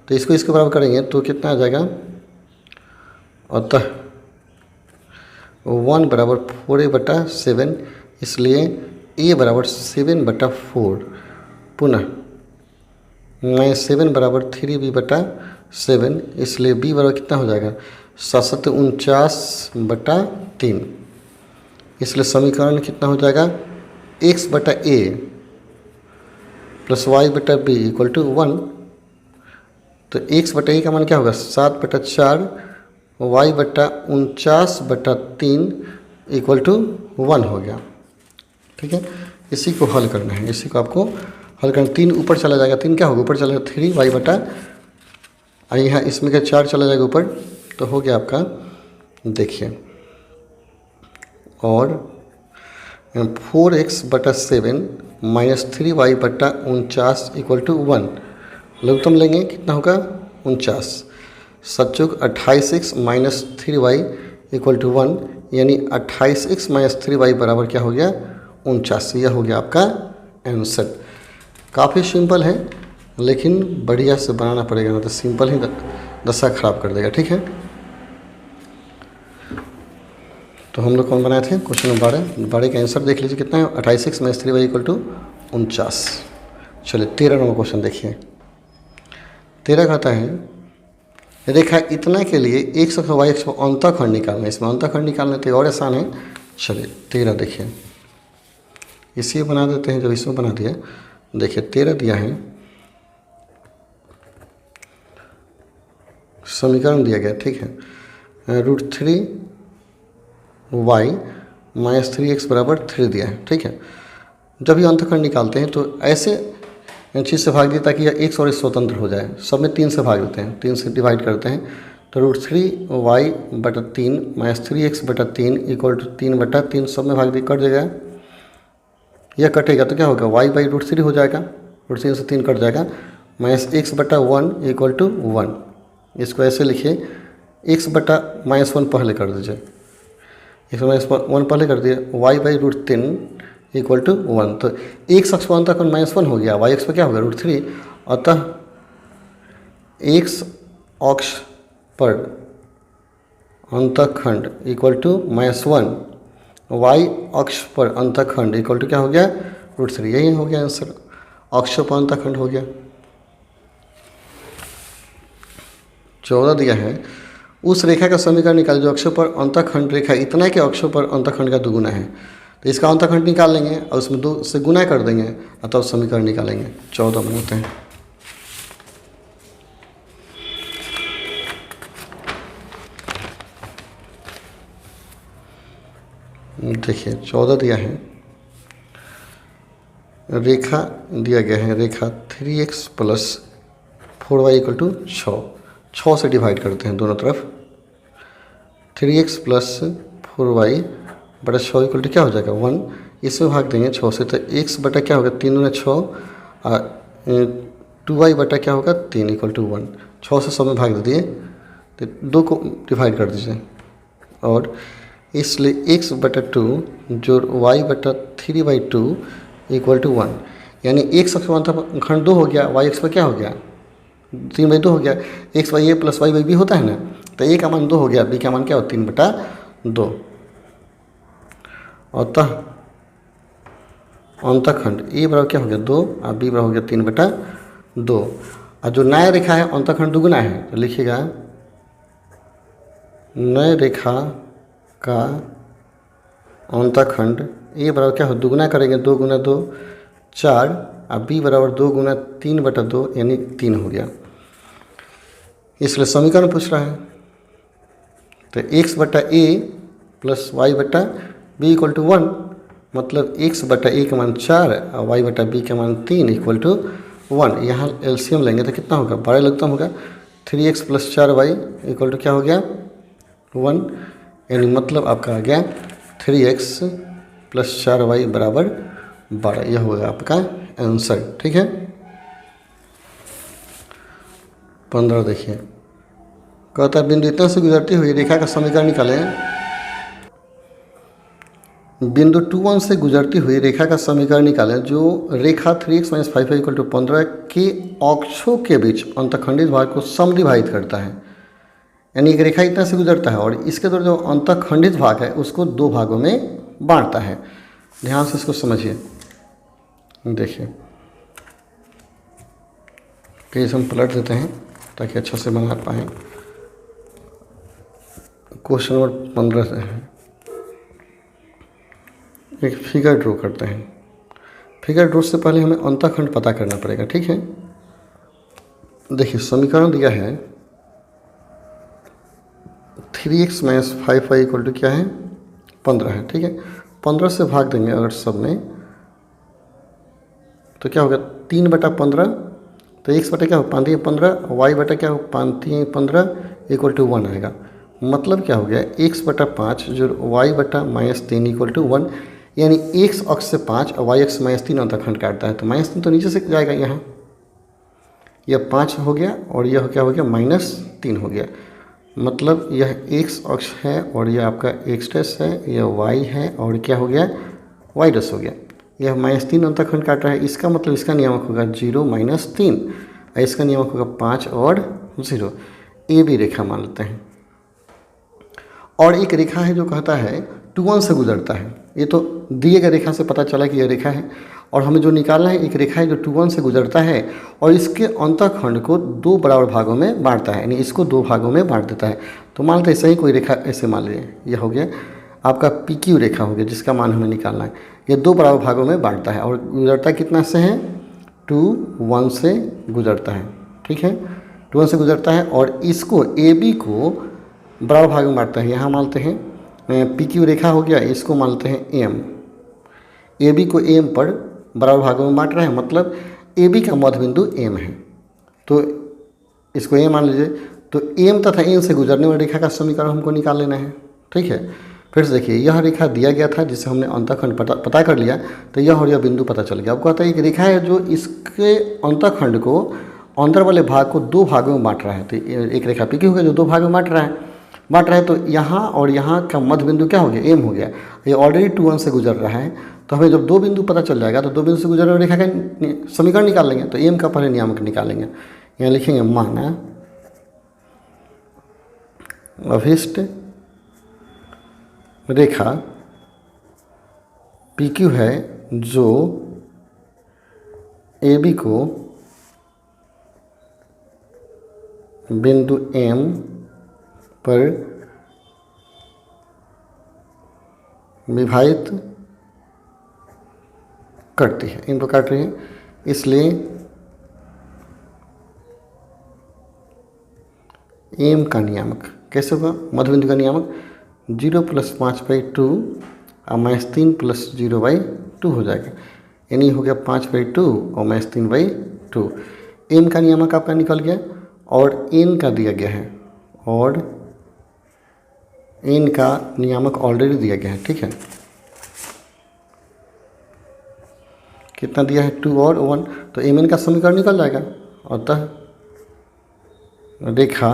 तो इसको इसके बराबर करेंगे तो कितना आ जाएगा, अतः 1 बराबर 4a बटा 7, इसलिए a बराबर 7 बटा 4, पुनः मैं 7 बराबर 3b बटा 7, इसलिए b बराबर कितना हो जाएगा, 749 बटा 3। इसलिए समीकरण कितना हो जाएगा, x बटा a प्लस y बटा b इक्वल टू 1। तो x बटा a का मान क्या होगा, 7 बटा 4, y बटा 49 बटा 3 इक्वल टू 1 हो गया, ठीक है। इसी को हल करना है, इसी को आपको हल करना। 3 ऊपर चला जाएगा, 3 क्या होगा, ऊपर चला जाएगा 3y बटा, यहाँ इसमें क्या 4 चला जाएगा ऊपर, तो हो गया आपका, देखिए, और 4x बटा 7 माइनस 3y बटा 49 इक्वल टू 1। लघुत्तम लेंगे कितना होगा, 49, सचुक 28x minus 3y equal to 1, यानी 28x माइनस 3y बराबर क्या हो गया, 49। यह हो गया आपका आंसर। काफ़ी सिंपल है, लेकिन बढ़िया से बनाना पड़ेगा, ना तो सिंपल ही दशा खराब कर देगा, ठीक है। तो हम लोग कौन बनाए थे, क्वेश्चन नंबर 12 का आंसर देख लीजिए कितना है, 28x minus 3y equal to 49। चलिए 13 नंबर क्वेश्चन देखिए। 13 कहता है, रेखा इतना के लिए x अक्ष y अक्ष पर अंतःखंड निकालना है। इसमें अंतःखंड निकालना तो और आसान है। चलिए 13 देखिए, इसी बना देते हैं जो इसमें बना दिया। देखिए 13 दिया है, समीकरण दिया गया, ठीक है, √3y माइनस 3x बराबर 3 दिया है, ठीक है। जब ये अंतःखंड निकालते हैं तो ऐसे चीज़ से भाग दिया ताकि यह x और x स्वतंत्र हो जाए। सब में 3 से भाग देते हैं, 3 से डिवाइड करते हैं, तो √3y बटा 3 माइनस 3x बटा 3 इक्वल टू 3 बटा 3, सब में भाग दी कट जाएगा। यह कटेगा तो क्या होगा, y बाई √3 हो जाएगा, √3 से 3 कट जाएगा, माइनस x बटा 1 इक्वल टू 1। इसको ऐसे लिखिए, x बटा -1 पहले कर दीजिए, x माइनस 1 पहले कर दिए, y बाई √3 इक्वल टू 1। तो x अक्ष पर अंतःखंड -1 हो गया, y अक्ष पर क्या होगा, √3। अतः x अक्ष पर अंतःखंड इक्वल टू -1, y अक्ष पर अंतःखंड इक्वल टू क्या हो गया, √3। यही हो गया आंसर, अक्ष पर अंतःखंड हो गया। 14 दिया है, उस रेखा का समीकरण निकाल जो अक्षों पर अंतःखंड रेखा इतना के अक्षों पर अंतःखंड का दुगुना है। तो इसका अंतःखंड निकाल लेंगे और उसमें 2 से गुना कर देंगे और तब समीकरण निकालेंगे। 14 बनाते हैं। देखिए 14 दिया है, रेखा दिया गया है, रेखा 3x plus 4y equal to 6 से डिवाइड करते हैं दोनों तरफ। 3x प्लस 4y बटा 6 इक्वल टू क्या हो जाएगा, 1। इसमें भाग देंगे 6 से, तो x बटा क्या होगा, 3 दूना 6 और 2y बटा क्या होगा, 3 इक्वल टू 1। 6 से सब में भाग दे दिए, तो 2 को डिवाइड कर दीजिए। और इसलिए x बटा 2 जो y बटा 3/2 इक्वल टू 1, यानी x अक्ष पर खंड 2 हो गया, y अक्ष पर क्या हो गया 3/2 हो गया। x by a plus y by b होता है ना, तो a का मान 2 हो गया, b का मान क्या हो 3/2। अतः अंतःखंड a बराबर क्या हो गया 2 और b बराबर हो गया 3/2। और जो नया रेखा है अंतःखंड दुगुना है, तो लिखिएगा नए रेखा का अंतःखंड a बराबर क्या हो दुगुना करेंगे 2 गुना 2 4 और b बराबर 2 गुना 3/2 यानी 3 हो गया। इसलिए समीकरण पूछ रहा है, तो x बटा a प्लस वाई बटा बी इक्वल टू 1, मतलब x बटा a का मान 4 और y बटा b का मान 3 इक्वल टू 1। यहाँ एलसीएम लेंगे तो कितना होगा, बड़ा लगता होगा, 3x plus 4y equal to क्या हो गया 1, यानी मतलब आपका आ गया 3x प्लस 4y बराबर 12। यह होगा आपका आंसर। ठीक है, 15 देखिए, कहता है बिंदु इतना से गुजरती हुई रेखा का समीकरण निकालें। बिंदु 2 1 से गुजरती हुई रेखा का समीकरण निकालें जो रेखा 3x - 5y इक्वल टू 15 के अक्षों के बीच अंतःखंडित भाग को समद्विभाजित करता है। यानी एक रेखा इतना से गुजरता है और इसके द्वारा जो अंतःखंडित भाग है उसको 2 भागों में बांटता है। ध्यान से इसको समझिए। देखिए, पेज हम पलट देते हैं ताकि अच्छा से बना पाएँ। क्वेश्चन नंबर 15 से है, एक फिगर ड्रॉ करते हैं। फिगर ड्रॉ से पहले हमें अंतःखंड पता करना पड़ेगा। ठीक है, देखिए समीकरण दिया है 3x - 5y इक्वल टू क्या है 15 है। ठीक है, 15 से भाग देंगे अगर सब में, तो क्या होगा 3/15, तो x बटा क्या हो 5 × 15, y बटा क्या हो 5 × 15 इक्वल टू 1 आएगा। मतलब क्या हो गया x बटा 5 जो y बटा -3 इक्वल टू 1, यानी x अक्ष से 5 और y अक्ष से -3 अंतःखंड काटता है, तो -3 तो नीचे से जाएगा, यहाँ यह 5 हो गया और यह क्या हो गया -3 हो गया। मतलब यह x अक्ष है और यह आपका x डैश है, यह y है और क्या हो गया y डैश हो गया। यह -3 अंतःखंड काट रहा है, इसका मतलब इसका नियामक होगा 0 - 3 और इसका नियामक होगा 5 और 0। ए बी रेखा मान लेते हैं। और एक रेखा है जो कहता है 2 1 से गुजरता है, ये तो दिए गए रेखा से पता चला कि यह रेखा है, और हमें जो निकालना है एक रेखा है जो 2 1 से गुजरता है और इसके अंतःखंड को 2 बराबर भागों में बांटता है, यानी इसको 2 भागों में बांट देता है। तो मान लेते हैं सही कोई रेखा ऐसे मान लीजिए, यह हो गया आपका PQ रेखा हो गया जिसका मान हमें निकालना है। ये 2 बराबर भागों में बांटता है और गुजरता कितना से है 2 1 से गुजरता है। ठीक है, 2 1 से गुजरता है और इसको AB को बराबर भाग में बांटता है। यहाँ मानते हैं PQ रेखा हो गया, इसको मानते हैं M, AB को M पर बराबर भागों में बांट रहे हैं, मतलब AB का मध्य बिंदु M है, तो इसको M मान लीजिए। तो M तथा N से गुजरने वाली रेखा का समीकरण हमको निकाल लेना है। ठीक है, फिर से देखिए, यह रेखा दिया गया था जिसे हमने अंतःखंड पता कर लिया, तो यह और यह बिंदु पता चल गया। अब कहता है एक रेखा है जो इसके अंतःखंड को अंदर वाले भाग को 2 भागों में बांट रहा है। तो एक रेखा PQ हो गया जो 2 भागों में बांट रहा है, तो यहाँ और यहाँ का मध्य बिंदु क्या हो गया M हो गया। ये ऑलरेडी 2 1 से गुजर रहा है, तो हमें जब 2 बिंदु पता चल जाएगा तो 2 बिंदु से गुजरने वाली रेखा का समीकरण निकाल लेंगे। तो M का पहले नियामक निकालेंगे, यहाँ लिखेंगे माना अभिष्ट रेखा PQ है जो AB को बिंदु M पर विभाजित करती है, इन पर काट रही है। इसलिए M का नियामक कैसे होगा, मध्य बिंदु का नियामक 0 + 5/2 और -3 + 0/2 हो जाएगा, यानी हो गया 5/2 और -3/2। M का नियामक आपका निकल गया और N का दिया गया है, और N का नियामक ऑलरेडी दिया गया है। ठीक है, कितना दिया है 2 और 1, तो Mn का समीकरण निकल जाएगा। अतः रेखा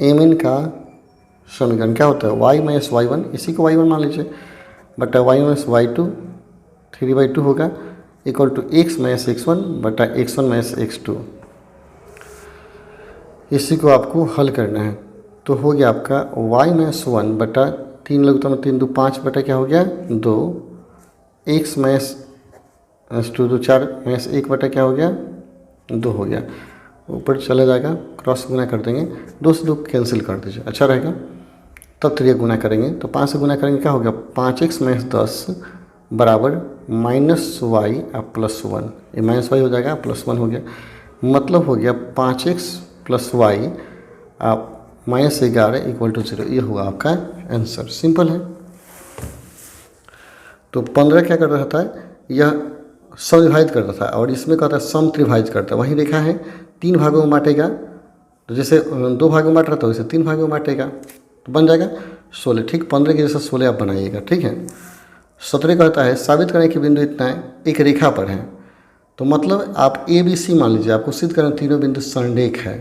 Mn का समीकरण क्या होता है, y माइनस वाई वन, इसी को y1 मान लीजिए, बटा y माइनस वाई टू 3/2 होगा equal to x minus x1 बटा x1 माइनस x2। इसी को आपको हल करना है। तो हो गया आपका y माइनस वन बटा 3 लगता है 3 2 5 बटा क्या हो गया 2, x माइनस 2 2 4 माइनस 1 बटा क्या हो गया 2 हो गया। ऊपर चला जाएगा, क्रॉस गुना कर देंगे, 2 से 2 कैंसिल कर दीजिए, अच्छा रहेगा। तब 3 गुना करेंगे तो 5 से गुना करेंगे क्या हो गया 5x माइनस 10 बराबर माइनस वाई प्लस 1। ये माइनस वाई हो जाएगा प्लस 1 हो गया, मतलब हो गया 5x plus y minus 11 equal to 0। ये हुआ आपका आंसर, सिंपल है। तो 15 क्या कर रहा था, यह समविभाजित करता था और इसमें कहता है सम त्रिभाजित करता है। वहीं देखा है 3 भागों में बांटेगा, तो जैसे 2 भागों में बांट रहा था वैसे 3 भागों में बांटेगा तो बन जाएगा 16। ठीक 15 के जैसा 16 आप बनाइएगा, ठीक है। 17 कहता है साबित करें कि बिंदु इतना है एक रेखा पर है। तो मतलब आप ए बी सी मान लीजिए, आपको सिद्ध करना तीनों बिंदु संरेख है।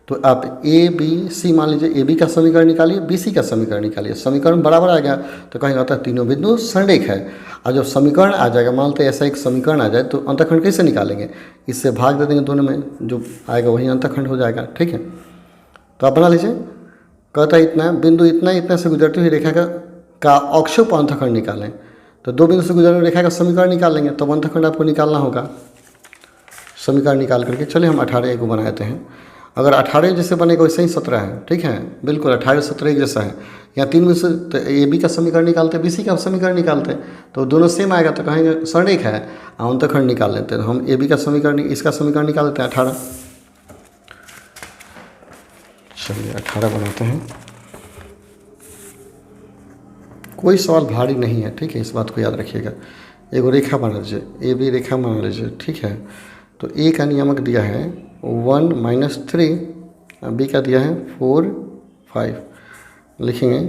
तो आप ए बी सी मान लीजिए, ए बी का समीकरण निकालिए, बी सी का समीकरण निकालिए, समीकरण बराबर आ गया तो कहीं होता है तीनों बिंदु संरेख है। और जब समीकरण आ जाएगा, मानते हैं ऐसा एक समीकरण आ जाए तो अंतःखंड कैसे निकालेंगे, इससे भाग दे देंगे दोनों में, जो आएगा वही अंतःखंड हो जाएगा, ठीक है। तो आप बना लीजिए, कहता है इतना बिंदु इतना इतना से गुजरती हुई रेखा का अक्षों पर अंतःखंड निकालें। तो 2 बिंदु से गुजरने रेखा का समीकरण निकाल लेंगे, तब अंतःखंड आपको निकालना होगा। समीकरण निकाल करके चलिए हम 18 को बना देते हैं। अगर 18 जैसे बनेगा वैसे ही 17 है, ठीक है, बिल्कुल 18 17 एक जैसा है। यहाँ 3 में से तो ए बी का समीकरण निकालते, बी सी का समीकरण निकालते, तो दोनों सेम आएगा तो कहेंगे संरेख है, अंतःखंड निकाल लेते हैं। तो हम ए बी का समीकरण इसका समीकरण निकाल लेते हैं 18। चलिए 18 बनाते हैं। कोई सवाल भारी नहीं है, ठीक है, इस बात को याद रखिएगा। एक रेखा बना लीजिए, ए बी रेखा बना लीजिए, ठीक है। तो ए का नियामक दिया है 1 माइनस 3, बी का दिया है 4 5। लिखेंगे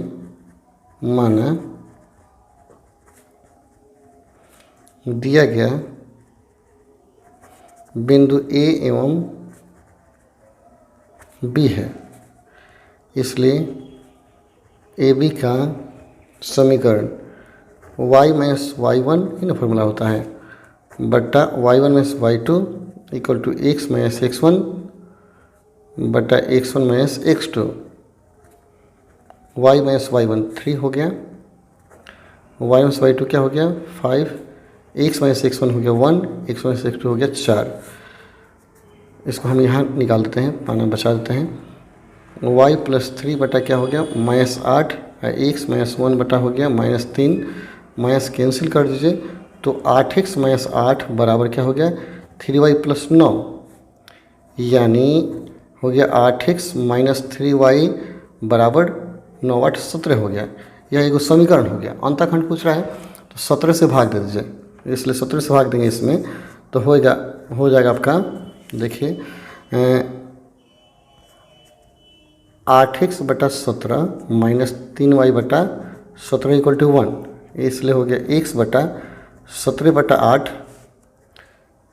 माना दिया गया बिंदु ए एवं बी है, इसलिए ए बी का समीकरण y minus y one in formula होता है बट्टा y1 minus y two equal to x minus x1 बटा x1 minus x2। y minus y one 3 हो गया, y माइनस वाई टू क्या हो गया 5, x माइनस x1 हो गया 1, x माइनस x2 हो गया 4। इसको हम यहाँ निकाल देते हैं, पाना बचा देते हैं। y प्लस 3 बटा क्या हो गया माइनस 8, x माइनस 1 बटा हो गया माइनस 3, माइनस कैंसिल कर दीजिए तो 8x माइनस 8 बराबर क्या हो गया 3y प्लस 9, यानी हो गया 8x माइनस 3y बराबर 9 8 17 हो गया। यह एक समीकरण हो गया। अंतःखंड पूछ रहा है तो 17 से भाग दे दीजिए, इसलिए 17 से भाग देंगे इसमें तो हो जाएगा आपका, देखिए 8x बटा 17 माइनस 3y बटा 17 इक्वल टू 1, इसलिए हो गया x बटा 17 बटा 8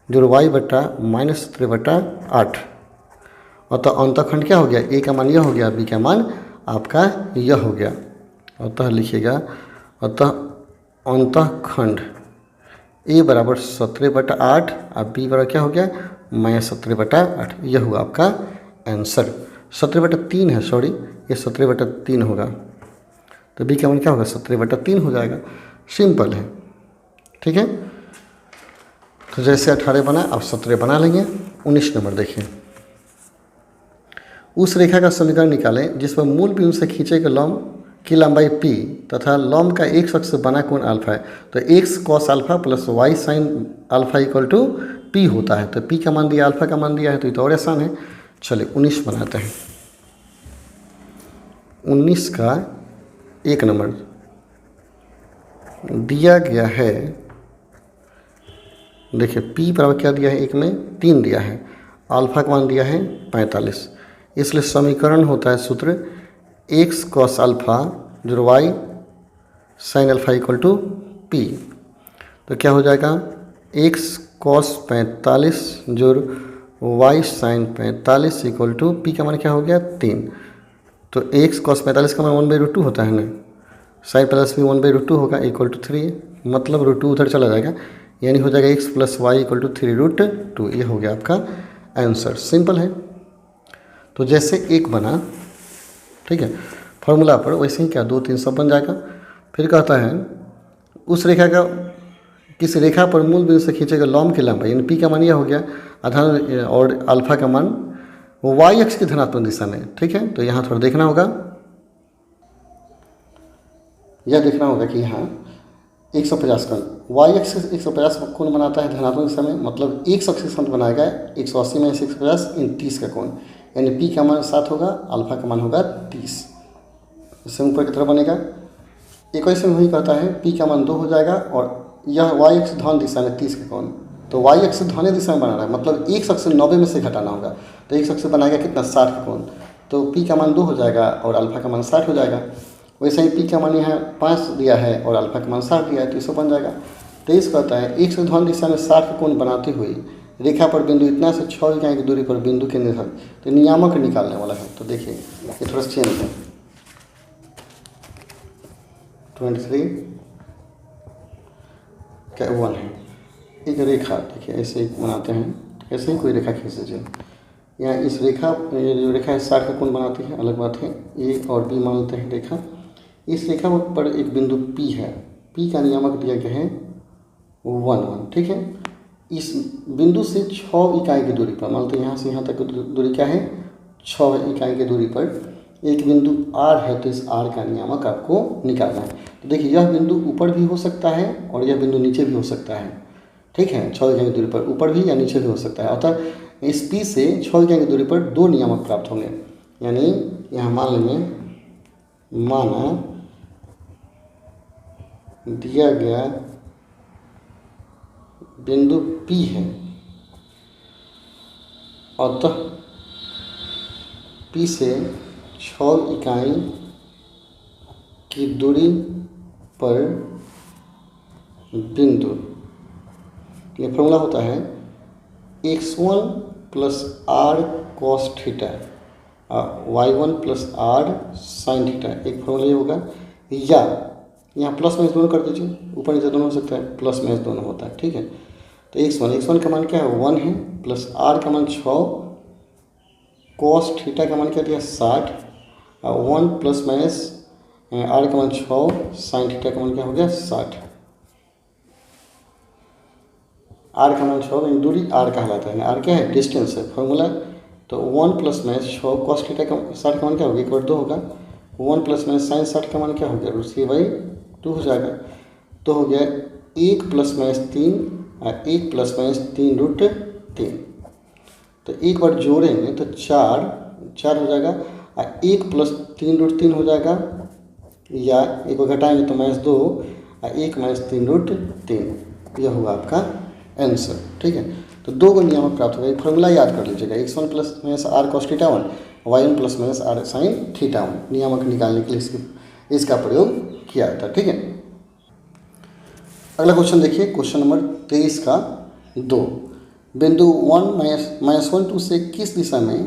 जो y बटा माइनस 17 बटा 8। अतः अंतःखंड क्या हो गया, a का मान यह हो गया, b का मान आपका यह हो गया। अतः लिखिएगा, अतः अंतःखंड a बराबर 17 बटा 8 और b बराबर क्या हो गया माइनस 17 बटा 8। यह हुआ आपका आंसर। 17 बटा 3 है, सॉरी ये 17 बटा 3 होगा, तो b का मान क्या होगा 17 बटा 3 हो जाएगा। सिंपल है, ठीक है। तो जैसे 18 बना अब 17 बना लेंगे। 19 नंबर देखिए, उस रेखा का समीकरण निकालें जिस पर मूल बिंदु से खींचे गए लंब की लंबाई p तथा लंब का एक अक्ष से बना कोण अल्फा है। तो x cos alpha plus y sine alpha equal to p होता है। तो p का मान दिया, अल्फा का मान दिया है, तो ये तो और आसान है। चलिए 19 बनाते हैं। 19 का 1 नंबर दिया गया है, देखिए p बराबर क्या दिया है, एक में 3 दिया है, अल्फा का मान दिया है 45, इसलिए समीकरण होता है सूत्र x cos अल्फा जो y sine alpha equal to p। तो क्या हो जाएगा x cos 45 जो y sine 45 equal to p का मान क्या हो गया 3। तो एक्स कॉस 45 का मान 1/√2 होता है ना, साइन प्लस भी 1/√2 होगा इक्वल टू 3, मतलब √2 उधर चला जाएगा, यानी हो जाएगा x + y इक्वल टू 3√2। ये हो गया आपका आंसर, सिंपल है। तो जैसे एक बना, ठीक है, फॉर्मूला पर, वैसे ही क्या 2 3 सब बन जाएगा। फिर कहता है उस रेखा का किस रेखा पर मूल बिंदु से खींचेगा लॉम की लंबाई, यानी पी का मान यह हो गया आधार और अल्फा का मान वो वाई अक्ष की धनात्मक दिशा में, ठीक है। तो यहाँ थोड़ा देखना होगा, यह देखना होगा कि यहाँ 150 कोण वाई अक्ष से 150 कोण बनाता है धनात्मक दिशा में, मतलब एक अक्ष के साथ बनाएगा 180 में से 150 इन 30 का कोण, यानी पी का मान 7 होगा, अल्फा का मान होगा 30। इससे ऊपर की तरफ बनेगा। एक वैसे में वही कहता है पी का मान 2 हो जाएगा और यह वाई अक्ष ध्वान दिशा में 30 का कोण, तो वाई अक्ष ध्वान दिशा में बना रहा है, मतलब एक अक्ष 90 में से घटाना होगा, तो एक अक्ष बनाएगा कितना 60 का कोण, तो पी का मान 2 हो जाएगा और अल्फा का मान 60 हो जाएगा। वैसे ही पी का मान यहाँ 5 दिया है और अल्फा का मान 60 दिया है, तो इसको बन जाएगा। 23 कहता है एक से ध्वान दिशा में 60 का कोण बनाती हुई रेखा पर बिंदु इतना से 6 इकाई की दूरी पर बिंदु के निर्धारित, तो नियामक निकालने वाला है। तो देखिए ये थोड़ा चेंज है, 23 क्या 1 है, एक रेखा देखिए ऐसे ही बनाते हैं, ऐसे ही कोई रेखा खींच लीजिए। यहाँ इस रेखा, ये जो रेखा है 60 का कोण बनाती है, अलग बात है, ए और बी मान लेते हैं रेखा। इस रेखा पर एक बिंदु P है, P का नियामक दिया गया है 1 ठीक है। इस बिंदु से 6 इकाई की दूरी पर, मान लो यहाँ से यहाँ तक दूरी क्या है 6 इकाई की दूरी पर एक बिंदु R है, तो इस R का नियामक आपको निकालना है। तो देखिए यह बिंदु ऊपर भी हो सकता है और यह बिंदु नीचे भी हो सकता है, ठीक है, 6 इकाई की दूरी पर ऊपर भी या नीचे भी हो सकता है। अतः इस P से 6 इकाई की दूरी पर 2 नियामक प्राप्त होंगे, यानी यहाँ मान लेंगे, माना दिया गया बिंदु P है, अतः P से 6 इकाई की दूरी पर बिंदु, ये फॉर्मूला होता है x1 + r cos theta y1 + r sin theta, एक फॉर्मूला ये होगा। या यहाँ प्लस माइनस दोनों कर दीजिए, ऊपर नीचे दोनों हो सकता है, प्लस माइनस दोनों होता है, ठीक है। तो x1 का मान क्या है 1 है, प्लस r का मान 6, cos थीटा का मान क्या दिया 60, 1 प्लस माइनस r का मान 6, sin थीटा का मान क्या हो गया 60। r का मान 6, दूरी r कहलाता है, r क्या है डिस्टेंस है, फॉर्मूला। तो 1 प्लस माइनस 6 cos थीटा का 60 का मान क्या हो गया 1/2 होगा, 1 प्लस माइनस sin 60 का मान क्या हो गया √3/2 हो जाएगा। तो हो गया 1 प्लस माइनस 3 और 1 प्लस माइनस 3√3, तो एक बार जोड़ेंगे तो 4 हो जाएगा और 1 प्लस 3√3 हो जाएगा, या एक को घटाएंगे तो -2 और 1 - 3√3, यह हुआ आपका आंसर, ठीक है। तो 2 को नियामक प्राप्त होगा, फॉर्मूला याद कर लीजिएगा, x1 plus minus r cos theta 1, y1 plus minus r sin theta 1, नियामक निकालने के लिए इसका प्रयोग किया जाता है, ठीक है। अगला क्वेश्चन देखिए, क्वेश्चन नंबर 23 का 2, बिंदु 1 - 1 से किस दिशा में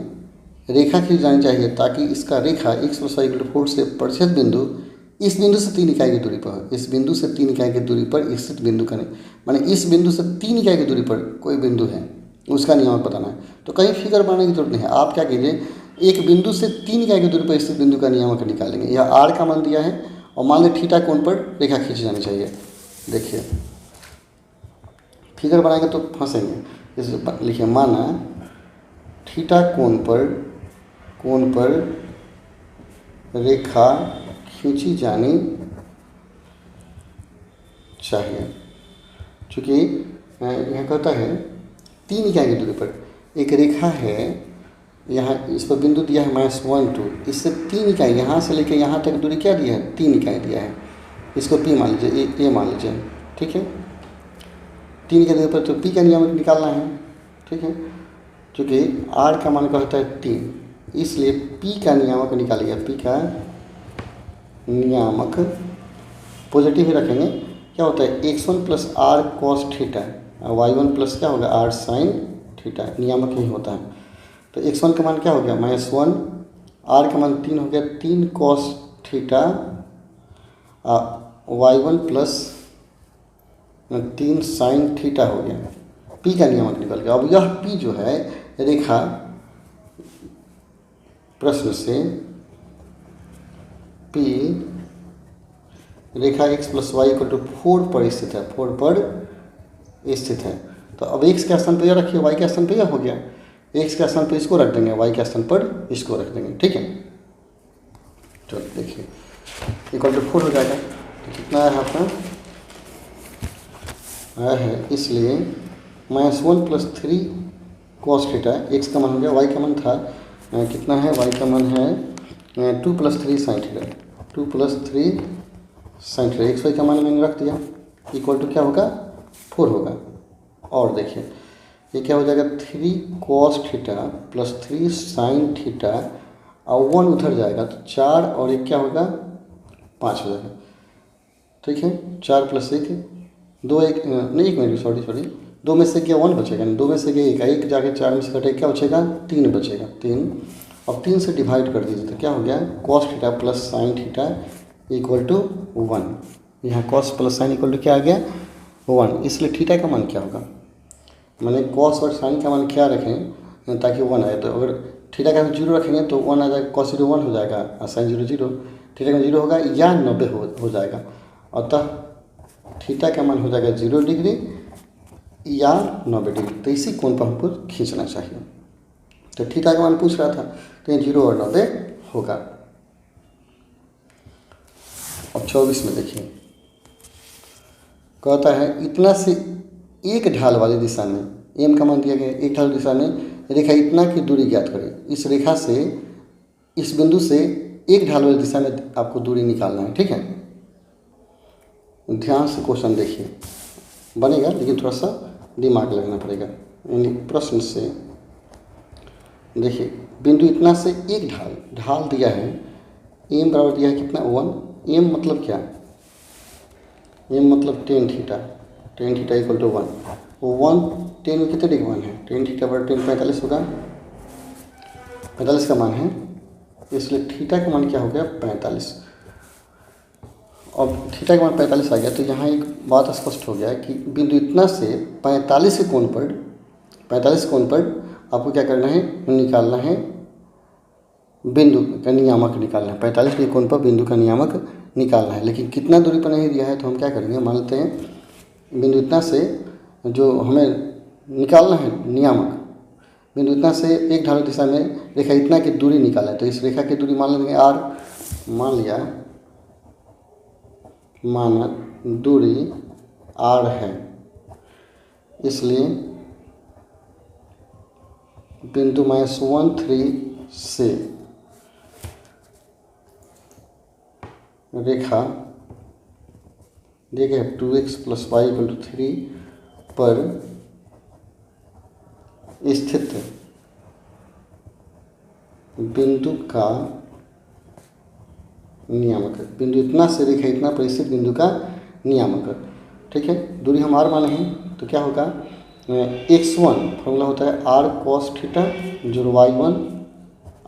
रेखा खींची जानी चाहिए ताकि इसका रेखा x + y = 4 से परिच्छेद बिंदु इस बिंदु से 3 इकाई की दूरी पर हो। इस बिंदु से 3 इकाई की दूरी पर स्थित बिंदु का नहीं, माने इस बिंदु से 3 इकाई की दूरी पर कोई बिंदु है, उसका नियामक बताना है। तो कहीं फिगर बनाने की जरूरत नहीं है, आप क्या कीजिए, एक बिंदु से 3 इकाई की दूरी पर स्थित बिंदु का नियामक निकालेंगे। यह r का मान दिया है और मान लें थीटा कोण पर रेखा खींची जानी चाहिए। देखिए फिगर बनाएंगे तो फंसेंगे, इसे लिखिए, माना थीटा कोण पर रेखा खींची जानी चाहिए। चूँकि यह कहता है 3 इकाई की दूरी पर एक रेखा है, यहाँ इस पर बिंदु दिया है -1 2, इससे 3 इकाई यहाँ से लेकर यहाँ तक दूरी क्या दिया है 3 इकाई दिया है, इसको P मान लीजिए, ए मान लीजिए, ठीक है। 3 के दूरी पर तो P का नियामक निकालना है, ठीक है। चूँकि R का मान कहता है 3, इसलिए P का नियामक निकालिए। P का नियामक पॉजिटिव ही रखेंगे, क्या होता है x1 + r cos theta, y1 plus क्या होगा r sin थीटा, नियामक ही होता है। तो x1 का मान क्या हो गया -1, आर का मान 3 हो गया, 3 cos theta y1 plus 3 sine theta हो गया। पी का नियमक निकल गया। अब यह पी जो है रेखा प्रश्न से पी रेखा x plus y equal to 4 पर स्थित है, 4 पर स्थित है। तो अब x के स्थान पर यह रखिए, y के स्थान पर यह हो गया, x के स्थान पर इसको रख देंगे, y के स्थान पर इसको रख देंगे। ठीक है, चलो देखिए इक्वल टू 4 हो जाएगा। तो कितना है आपका आया है, इसलिए -1 प्लस 3 कॉस थीटा, x का मान हो गया, y का मान था कितना है, y का मान है 2 plus 3 sine theta, 2 plus 3 sine theta, x y का मान मैंने रख दिया, इक्वल टू क्या होगा 4 होगा। और देखिए ये क्या हो जाएगा 3 cos theta plus 3 sine theta और 1 उधर जाएगा तो 4 और 1 क्या होगा 5 हो जाएगा। ठीक है, 4 प्लस 1 2 1 नहीं 1 मिनट सॉरी 2 में से क्या 1 बचेगा, 2 में से क्या 1 जाके 4 में से कटे क्या बचेगा 3 बचेगा, 3 और 3 से डिवाइड कर दीजिए तो क्या हो गया cos theta plus sine theta equal to 1। यहाँ cos plus sine equal to क्या आ गया 1, इसलिए थीटा का मान क्या होगा, मैंने कॉस और साइन का मान क्या रखें ताकि 1 आए। तो अगर थीटा का 0 रखेंगे तो 1 आ जाएगा, कॉस 0 1 हो जाएगा और साइन 0 0, थीटा का 0 होगा या 90 हो जाएगा। अतः थीटा का मान हो जाएगा 0 डिग्री या 90 डिग्री। तो इसी कोण पर हमको खींचना चाहिए। तो थीटा का मान पूछ रहा था तो ये 0 और 90 होगा। अब 24 में देखिए कहता है इतना से एक ढाल वाली दिशा में, एम का मान दिया गया, एक ढाल दिशा में रेखा इतना की दूरी ज्ञात करें। इस रेखा से इस बिंदु से एक ढाल वाली दिशा में आपको दूरी निकालना है। ठीक है, ध्यान से क्वेश्चन देखिए, बनेगा लेकिन थोड़ा सा दिमाग लगना पड़ेगा। यानी प्रश्न से देखिए बिंदु इतना से एक ढाल दिया है, एम बराबर दिया है कितना 1, एम मतलब क्या, एम मतलब टेन थीटा इक्वल टू 1, 10 में कितने डिग्री मान है, टेन थीटा बराबर 10 45 होगा, 45 का मान है, इसलिए थीटा का मान क्या हो गया 45। अब थीटा का मान 45 आ गया तो यहाँ एक बात स्पष्ट हो गया कि बिंदु इतना से 45 के कोण पर आपको क्या करना है, निकालना है बिंदु का नियामक निकालना है। 45 के कोण पर बिंदु का नियामक निकालना है, लेकिन कितना दूरी पर नहीं दिया है तो हम क्या करेंगे, मान लेते हैं बिंदु इतना से जो हमें निकालना है नियामक, बिंदु इतना से एक ढाल दिशा में रेखा इतना की दूरी निकाला है। तो इस रेखा की दूरी मान लेंगे r, मान लिया मानक दूरी r है, इसलिए बिंदु -1 3 से रेखा देखिए 2x plus y equal to 3 पर स्थित बिंदु का नियामक, बिंदु इतना से रेखा इतना पर स्थित बिंदु का नियामक। ठीक है, दूरी हम r माने हैं तो क्या होगा x1 फॉर्मूला होता है r cos थीटा जोड़ y1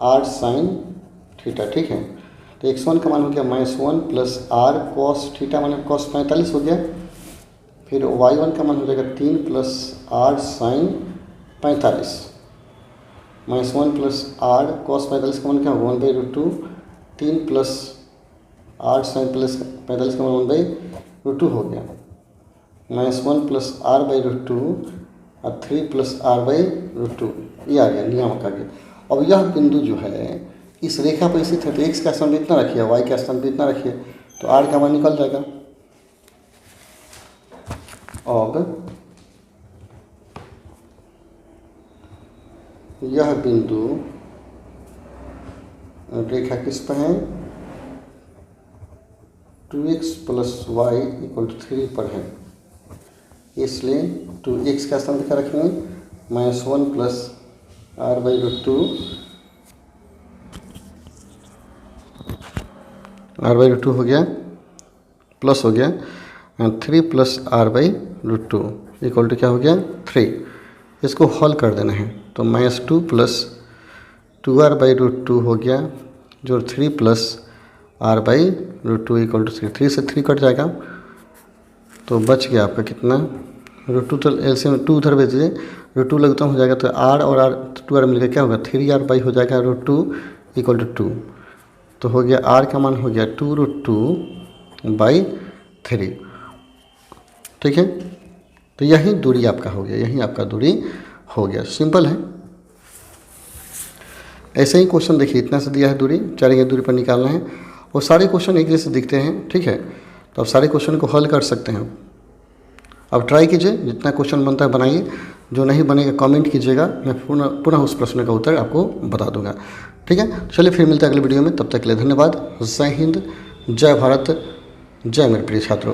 r sin थीटा। ठीक है, तो x1 का मान हो गया -1 प्लस r cos थीटा माने cos 45 हो गया, फिर y1 का मान हो जाएगा 3 plus r sin 45, -1 plus r cos 45 का मान क्या होगा 1/√2, 3 प्लस r sin प्लस 45 का मान 1/√2 हो गया, -1 प्लस r/√2 और 3 प्लस r/√2, ये आ गया नियामक आ गया। अब यह बिंदु जो है इस रेखा पर स्थित है तो x का स्थान इतना रखिए, y का स्थान इतना रखिए तो r का मान निकल जाएगा। अब यह बिंदु रेखा किस पर है 2x plus y equal to 3 पर है, इसलिए 2x का स्थान क्या रखेंगे -1 प्लस r/√2 r/√2 हो गया प्लस हो गया 3 प्लस r/√2 इक्वल टू क्या हो गया 3। इसको हल कर देना है तो -2 प्लस 2r/√2 हो गया जो 3 plus r by root 2 equal to 3, 3 से 3 कट जाएगा तो बच गया आपका कितना, रूट 2 तो एलसीएम 2 उधर भेज दीजिए, रूट 2 लगता हो जाएगा तो आर और आर 2r मिलकर क्या होगा 3r बाई हो जाएगा रूट 2 इक्वल टू 2। तो हो गया आर का मान हो गया 2 रूट 2 बाई 3। ठीक है, तो यही दूरी आपका हो गया, यही आपका दूरी हो गया। सिंपल है। ऐसे ही क्वेश्चन देखिए, इतना से दिया है दूरी, 4 इंच दूरी पर निकालना है और सारे क्वेश्चन एक जैसे दिखते हैं। ठीक है, तो आप सारे क्वेश्चन को हल कर सकते हैं। अब ट्राई कीजिए, जितना क्वेश्चन बनता है बनाइए, जो नहीं बनेगा कमेंट कीजिएगा, मैं पुनः उस प्रश्न का उत्तर आपको बता दूंगा। ठीक है, चलिए फिर मिलते हैं अगले वीडियो में, तब तक के लिए धन्यवाद। जय हिंद, जय भारत, जय मेरे प्रिय छात्रों।